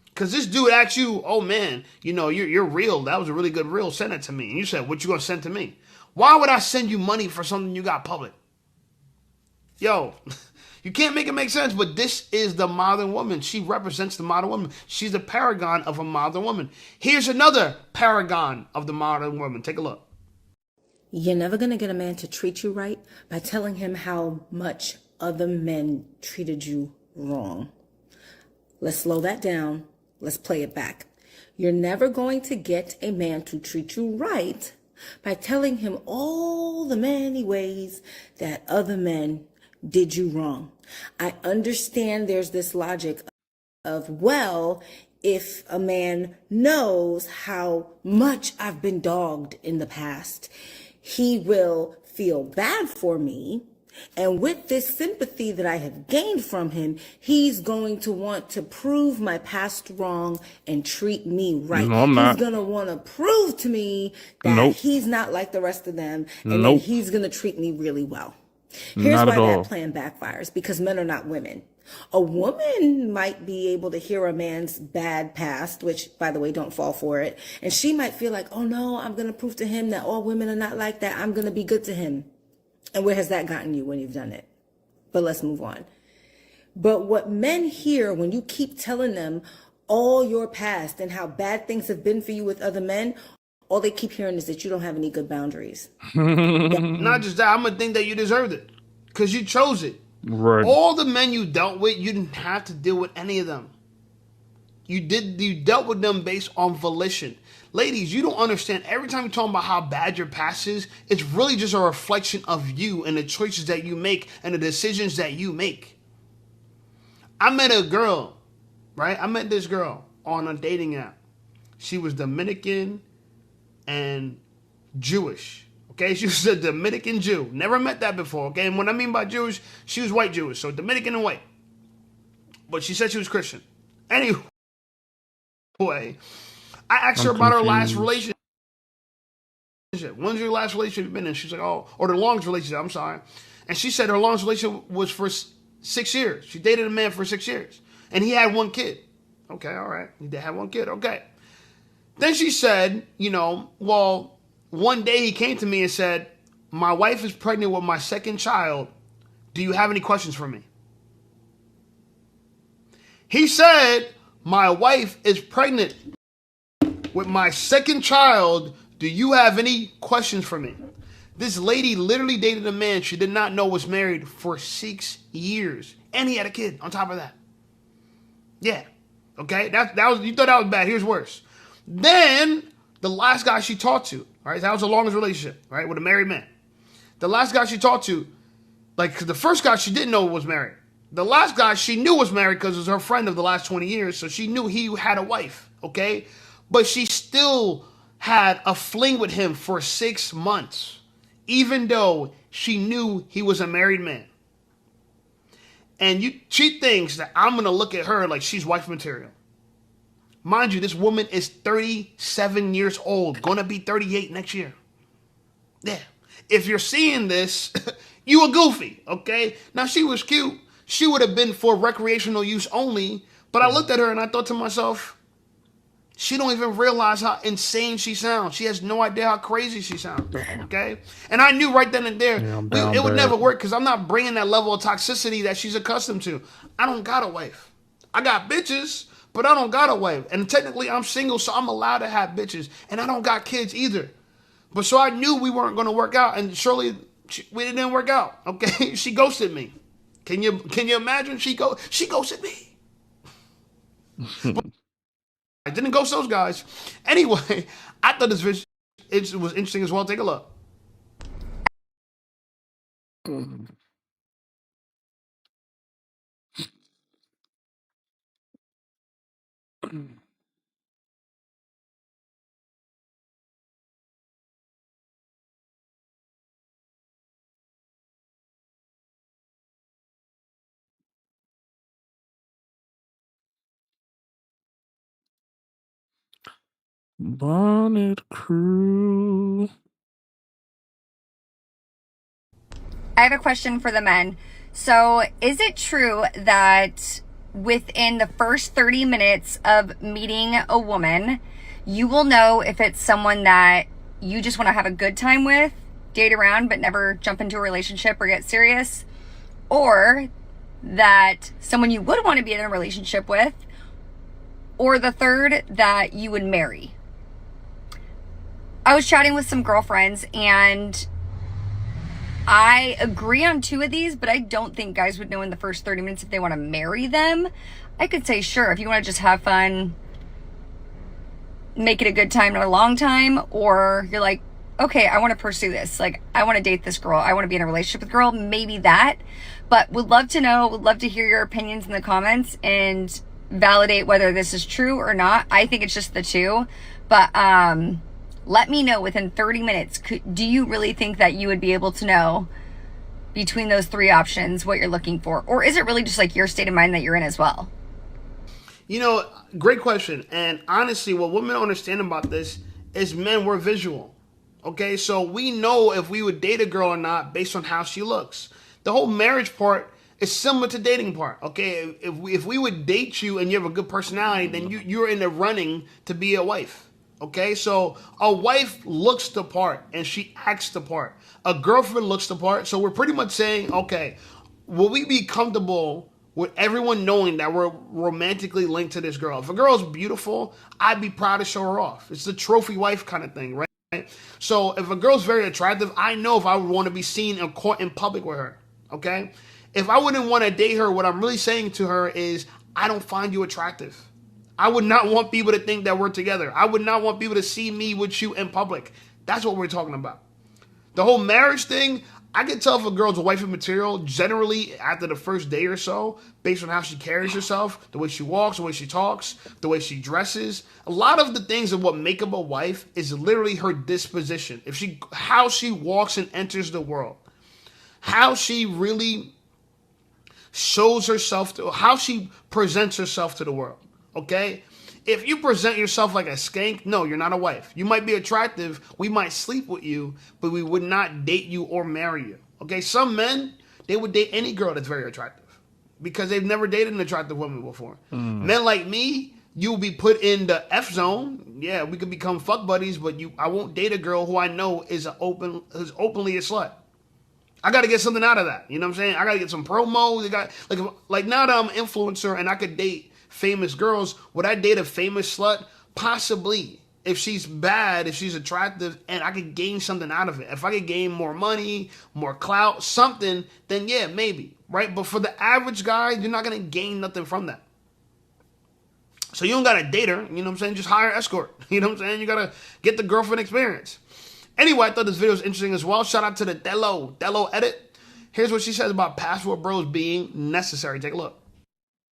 Because this dude asked you, oh man, you're real. That was a really good reel. Send it to me. And you said, what you going to send to me? Why would I send you money for something you got public? Yo, you can't make it make sense, but this is the modern woman. She represents the modern woman. She's the paragon of a modern woman. Here's another paragon of the modern woman. Take a look. You're never going to get a man to treat you right by telling him how much other men treated you wrong. Let's slow that down. Let's play it back. You're never going to get a man to treat you right by telling him all the many ways that other men did you wrong. I understand there's this logic of, well, if a man knows how much I've been dogged in the past, he will feel bad for me. And with this sympathy that I have gained from him, he's going to want to prove my past wrong and treat me right. No, I'm not. He's going to want to prove to me that he's not like the rest of them and that he's going to treat me really well. Here's why that plan backfires, because men are not women. A woman might be able to hear a man's bad past, which, by the way, don't fall for it. And she might feel like, oh no, I'm going to prove to him that all women are not like that. I'm going to be good to him. And where has that gotten you when you've done it? But let's move on. But what men hear when you keep telling them all your past and how bad things have been for you with other men, all they keep hearing is that you don't have any good boundaries. Not just that, I'm going to think that you deserved it because you chose it. Right. All the men you dealt with, you didn't have to deal with any of them. You dealt with them based on volition. Ladies, you don't understand. Every time you're talking about how bad your past is, it's really just a reflection of you and the choices that you make and the decisions that you make. I met a girl, right? I met this girl on a dating app. She was Dominican and Jewish. Okay, she was a Dominican Jew. Never met that before, okay? And what I mean by Jewish, she was white Jewish, so Dominican and white. But she said she was Christian. Anyway, I asked her about her last relationship. When's your last relationship you've been in? She's like, oh, or the longest relationship, I'm sorry. And she said her longest relationship was for 6 years. She dated a man for 6 years. And he had one kid. Okay, all right. He did have one kid, okay. Then she said, well, one day he came to me and said, my wife is pregnant with my second child. Do you have any questions for me? He said, my wife is pregnant with my second child. Do you have any questions for me? This lady literally dated a man she did not know was married for 6 years. And he had a kid on top of that. Yeah. Okay. That was, you thought that was bad. Here's worse. Then the last guy she talked to, right? That was the longest relationship, right? With a married man. The last guy she talked to, like, cause the first guy she didn't know was married. The last guy she knew was married because it was her friend of the last 20 years. So she knew he had a wife. Okay. But she still had a fling with him for 6 months, even though she knew he was a married man. And she thinks that I'm going to look at her like she's wife material. Mind you, this woman is 37 years old, going to be 38 next year. Yeah. If you're seeing this, you a goofy, okay? Now, she was cute. She would have been for recreational use only. But I looked at her and I thought to myself, she don't even realize how insane she sounds. She has no idea how crazy she sounds, okay? And I knew right then and there, it would never work because I'm not bringing that level of toxicity that she's accustomed to. I don't got a wife. I got bitches, but I don't got a wife. And technically, I'm single, so I'm allowed to have bitches. And I don't got kids either. But so I knew we weren't going to work out, and surely we didn't work out, okay? She ghosted me. Can you imagine? She ghosted me. I didn't ghost those guys. Anyway, I thought this video it was interesting as well. Take a look. Bonnet Crew. I have a question for the men. So, is it true that within the first 30 minutes of meeting a woman, you will know if it's someone that you just want to have a good time with, date around, but never jump into a relationship or get serious? Or that someone you would want to be in a relationship with? Or the third, that you would marry? I was chatting with some girlfriends and I agree on two of these, but I don't think guys would know in the first 30 minutes if they want to marry them. I could say, sure, if you want to just have fun, make it a good time, not a long time, or you're like, okay, I want to pursue this. Like, I want to date this girl. I want to be in a relationship with a girl, maybe that. But would love to know, would love to hear your opinions in the comments and validate whether this is true or not. I think it's just the two. But, let me know within 30 minutes. Do you really think that you would be able to know between those three options what you're looking for? Or is it really just like your state of mind that you're in as well? You know, great question. And honestly, what women don't understand about this is men, we're visual. Okay, so we know if we would date a girl or not based on how she looks. The whole marriage part is similar to dating part. Okay, if we would date you and you have a good personality, then you're in the running to be a wife. Okay, so a wife looks the part and she acts the part. A girlfriend looks the part. So we're pretty much saying, okay, will we be comfortable with everyone knowing that we're romantically linked to this girl? If a girl's beautiful, I'd be proud to show her off. It's the trophy wife kind of thing, right? So if a girl's very attractive, I know if I would want to be seen in court in public with her. Okay, if I wouldn't want to date her, what I'm really saying to her is, I don't find you attractive. I would not want people to think that we're together. I would not want people to see me with you in public. That's what we're talking about. The whole marriage thing, I can tell if a girl's a wifey material generally after the first day or so, based on how she carries herself, the way she walks, the way she talks, the way she dresses. A lot of the things of what make up a wife is literally her disposition. How she walks and enters the world, how she really shows herself, how she presents herself to the world. Okay? If you present yourself like a skank, no, you're not a wife. You might be attractive. We might sleep with you, but we would not date you or marry you. Okay? Some men, they would date any girl that's very attractive because they've never dated an attractive woman before. Men like me, you'll be put in the F zone. Yeah, we could become fuck buddies, but I won't date a girl who I know is openly a slut. I got to get something out of that. You know what I'm saying? I got to get some promos. Like now that I'm an influencer and I could date famous girls, would I date a famous slut? Possibly. If she's bad, if she's attractive, and I could gain something out of it. If I could gain more money, more clout, something, then yeah, maybe. Right? But for the average guy, you're not going to gain nothing from that. So you don't got to date her. You know what I'm saying? Just hire an escort. You know what I'm saying? You got to get the girlfriend experience. Anyway, I thought this video was interesting as well. Shout out to the Dello edit. Here's what she says about password bros being necessary. Take a look.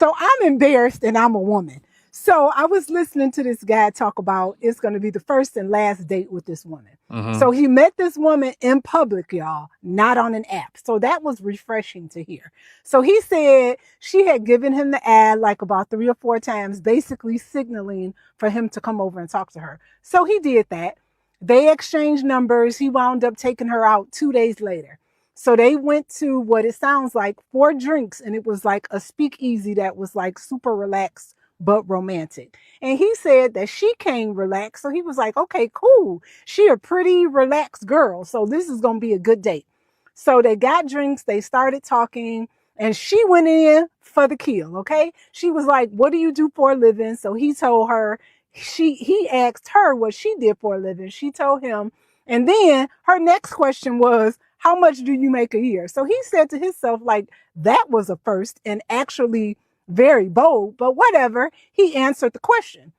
So I'm embarrassed and I'm a woman. So I was listening to this guy talk about it's going to be the first and last date with this woman. So he met this woman in public, y'all, not on an app. So that was refreshing to hear. So he said she had given him the ad like about 3 or 4 times, basically signaling for him to come over and talk to her. So he did that. They exchanged numbers. He wound up taking her out 2 days later. So they went to what it sounds like 4 drinks, and it was like a speakeasy that was like super relaxed but romantic. And he said that she came relaxed. So he was like, okay, cool. She a pretty relaxed girl. So this is going to be a good date. So they got drinks. They started talking and she went in for the kill. Okay. She was like, what do you do for a living? So he told her, he asked her what she did for a living. She told him. And then her next question was, how much do you make a year? So he said to himself, like, that was a first and actually very bold, but whatever. He answered the question.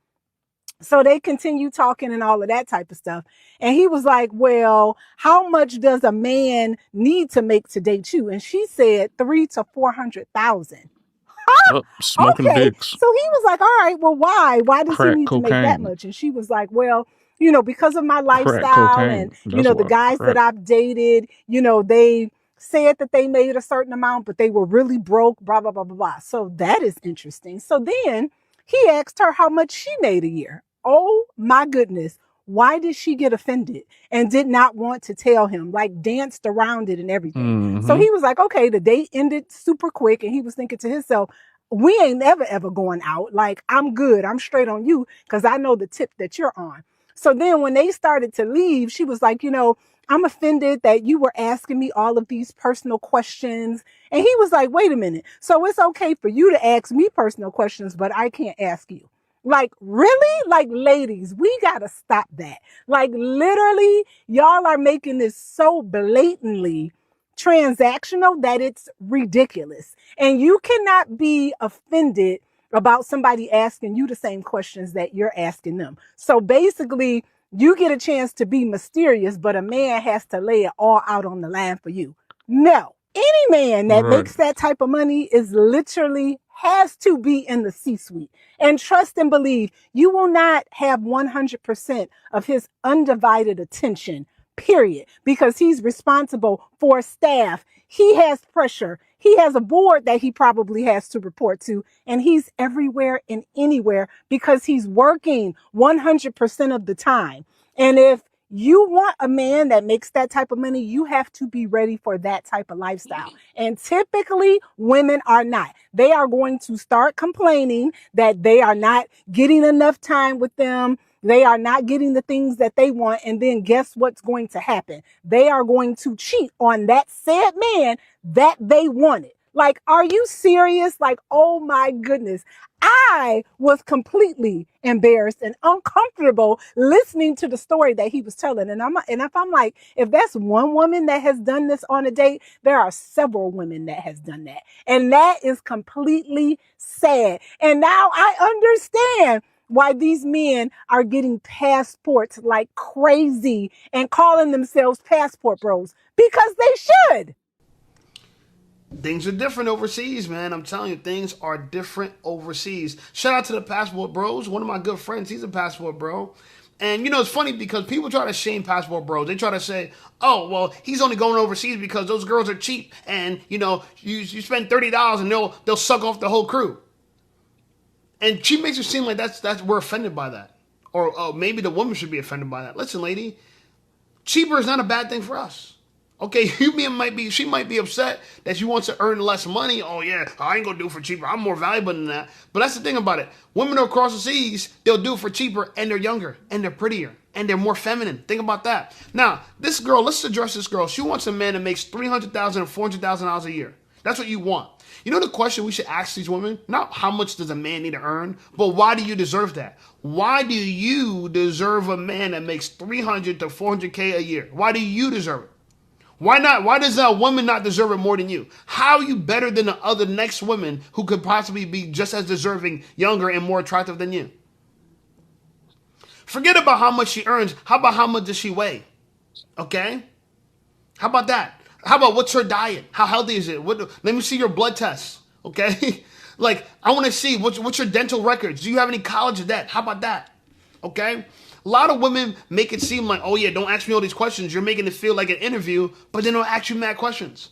So they continued talking and all of that type of stuff. And he was like, well, how much does a man need to make to date you? And she said 300,000 to 400,000. Smoking okay. dicks. So he was like, all right, well, why? Why does Crack he need to make that cocaine. much? And she was like, well, you know, because of my Crack lifestyle cocaine. and, you That's know, the why. guys Crack. that I've dated, you know, they said that they made a certain amount, but they were really broke, blah, blah, blah, blah, blah. So that is interesting. So then he asked her how much she made a year. oh my goodness, why did she get offended and did not want to tell him, like danced around it and everything. So he was like, okay, the date ended super quick. And he was thinking to himself, we ain't ever going out. Like, I'm good. I'm straight on you because I know the tip that you're on. So then when they started to leave, she was like, I'm offended that you were asking me all of these personal questions. And he was like, wait a minute. So it's okay for you to ask me personal questions, but I can't ask you. Like, really? Like, ladies, we got to stop that. Like, literally, y'all are making this so blatantly transactional that it's ridiculous. And you cannot be offended about somebody asking you the same questions that you're asking them. So basically, you get a chance to be mysterious, but a man has to lay it all out on the line for you. No. Any man that makes that type of money is literally has to be in the C-suite. And trust and believe, you will not have 100% of his undivided attention, period, because he's responsible for staff. He has pressure. He has a board that he probably has to report to, and he's everywhere and anywhere because he's working 100% of the time. And if you want a man that makes that type of money, you have to be ready for that type of lifestyle. And typically, women are not. They are going to start complaining that they are not getting enough time with them. They are not getting the things that they want. And then guess what's going to happen? They are going to cheat on that said man that they wanted. Like, are you serious? Like, oh my goodness. I was completely embarrassed and uncomfortable listening to the story that he was telling. And if I'm like, if that's one woman that has done this on a date, there are several women that has done that. And that is completely sad. And now I understand why these men are getting passports like crazy and calling themselves passport bros, because they should. Things are different overseas, man. I'm telling you, things are different overseas. Shout out to the passport bros. One of my good friends, he's a passport bro. And it's funny because people try to shame passport bros. They try to say, "Oh, well, he's only going overseas because those girls are cheap, and you spend $30 and they'll suck off the whole crew." And she makes it seem like that's we're offended by that, or maybe the woman should be offended by that. Listen, lady, cheaper is not a bad thing for us. Okay, she might be upset that she wants to earn less money. Oh yeah, I ain't gonna do it for cheaper. I'm more valuable than that. But that's the thing about it. Women across the seas, they'll do it for cheaper, and they're younger, and they're prettier, and they're more feminine. Think about that. Now, this girl, let's address this girl. She wants a man that makes $300,000 and $400,000 a year. That's what you want. You know the question we should ask these women? Not how much does a man need to earn, but why do you deserve that? Why do you deserve a man that makes 300 to 400K a year? Why do you deserve it? Why not? Why does a woman not deserve it more than you? How are you better than the other next women who could possibly be just as deserving, younger, and more attractive than you? Forget about how much she earns. How about how much does she weigh? Okay? How about that? How about what's her diet? How healthy is it? Let me see your blood tests. Okay? Like, I want to see what's your dental records. Do you have any college debt? How about that? Okay? A lot of women make it seem like, oh yeah, don't ask me all these questions. You're making it feel like an interview, but they don't ask you mad questions.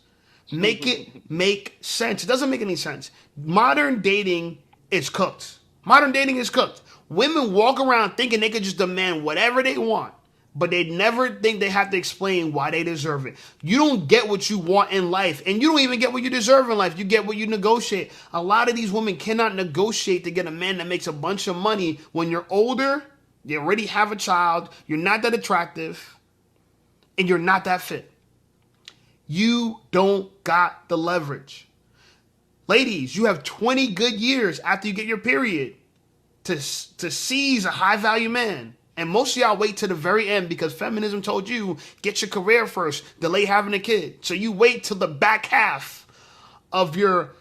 Make it make sense. It doesn't make any sense. Modern dating is cooked. Modern dating is cooked. Women walk around thinking they could just demand whatever they want, but they never think they have to explain why they deserve it. You don't get what you want in life, and you don't even get what you deserve in life. You get what you negotiate. A lot of these women cannot negotiate to get a man that makes a bunch of money when you're older, you already have a child, you're not that attractive, and you're not that fit. You don't got the leverage. Ladies, you have 20 good years after you get your period to seize a high-value man. And most of y'all wait to the very end because feminism told you, get your career first, delay having a kid. So you wait till the back half of your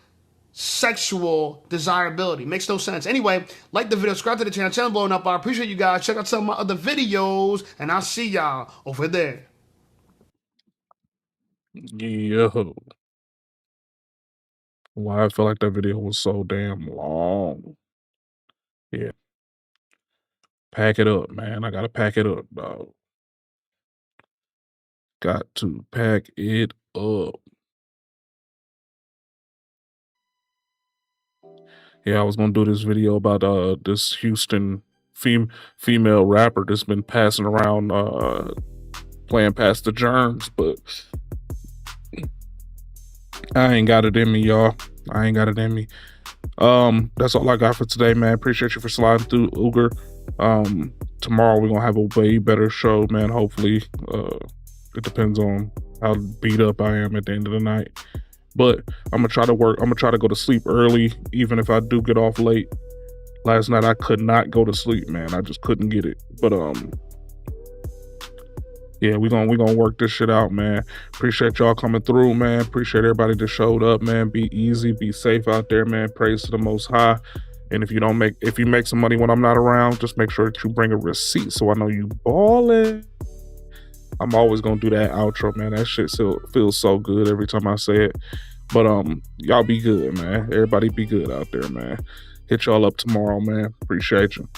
sexual desirability. Makes no sense. Anyway, like the video, subscribe to the channel blowing up. I appreciate you guys. Check out some of my other videos, and I'll see y'all over there. Yo. Why I feel like that video was so damn long. Yeah. Pack it up, man. I gotta pack it up, dog. Got to pack it up. Yeah, I was gonna do this video about this Houston female rapper that's been passing around playing past the germs, but I ain't got it in me, y'all. I ain't got it in me. That's all I got for today, man. Appreciate you for sliding through, Uger. Tomorrow we're gonna have a way better show, man. Hopefully. It depends on how beat up I am at the end of the night. But I'm gonna try to work. I'm gonna try to go to sleep early, even if I do get off late. Last night I could not go to sleep, man. I just couldn't get it. But yeah, we're gonna work this shit out, man. Appreciate y'all coming through, man. Appreciate everybody that showed up, man. Be easy, be safe out there, man. Praise to the Most High. And if you make some money when I'm not around, just make sure that you bring a receipt so I know you ballin'. I'm always gonna do that outro, man. That shit still feels so good every time I say it. But y'all be good, man. Everybody be good out there, man. Hit y'all up tomorrow, man. Appreciate you.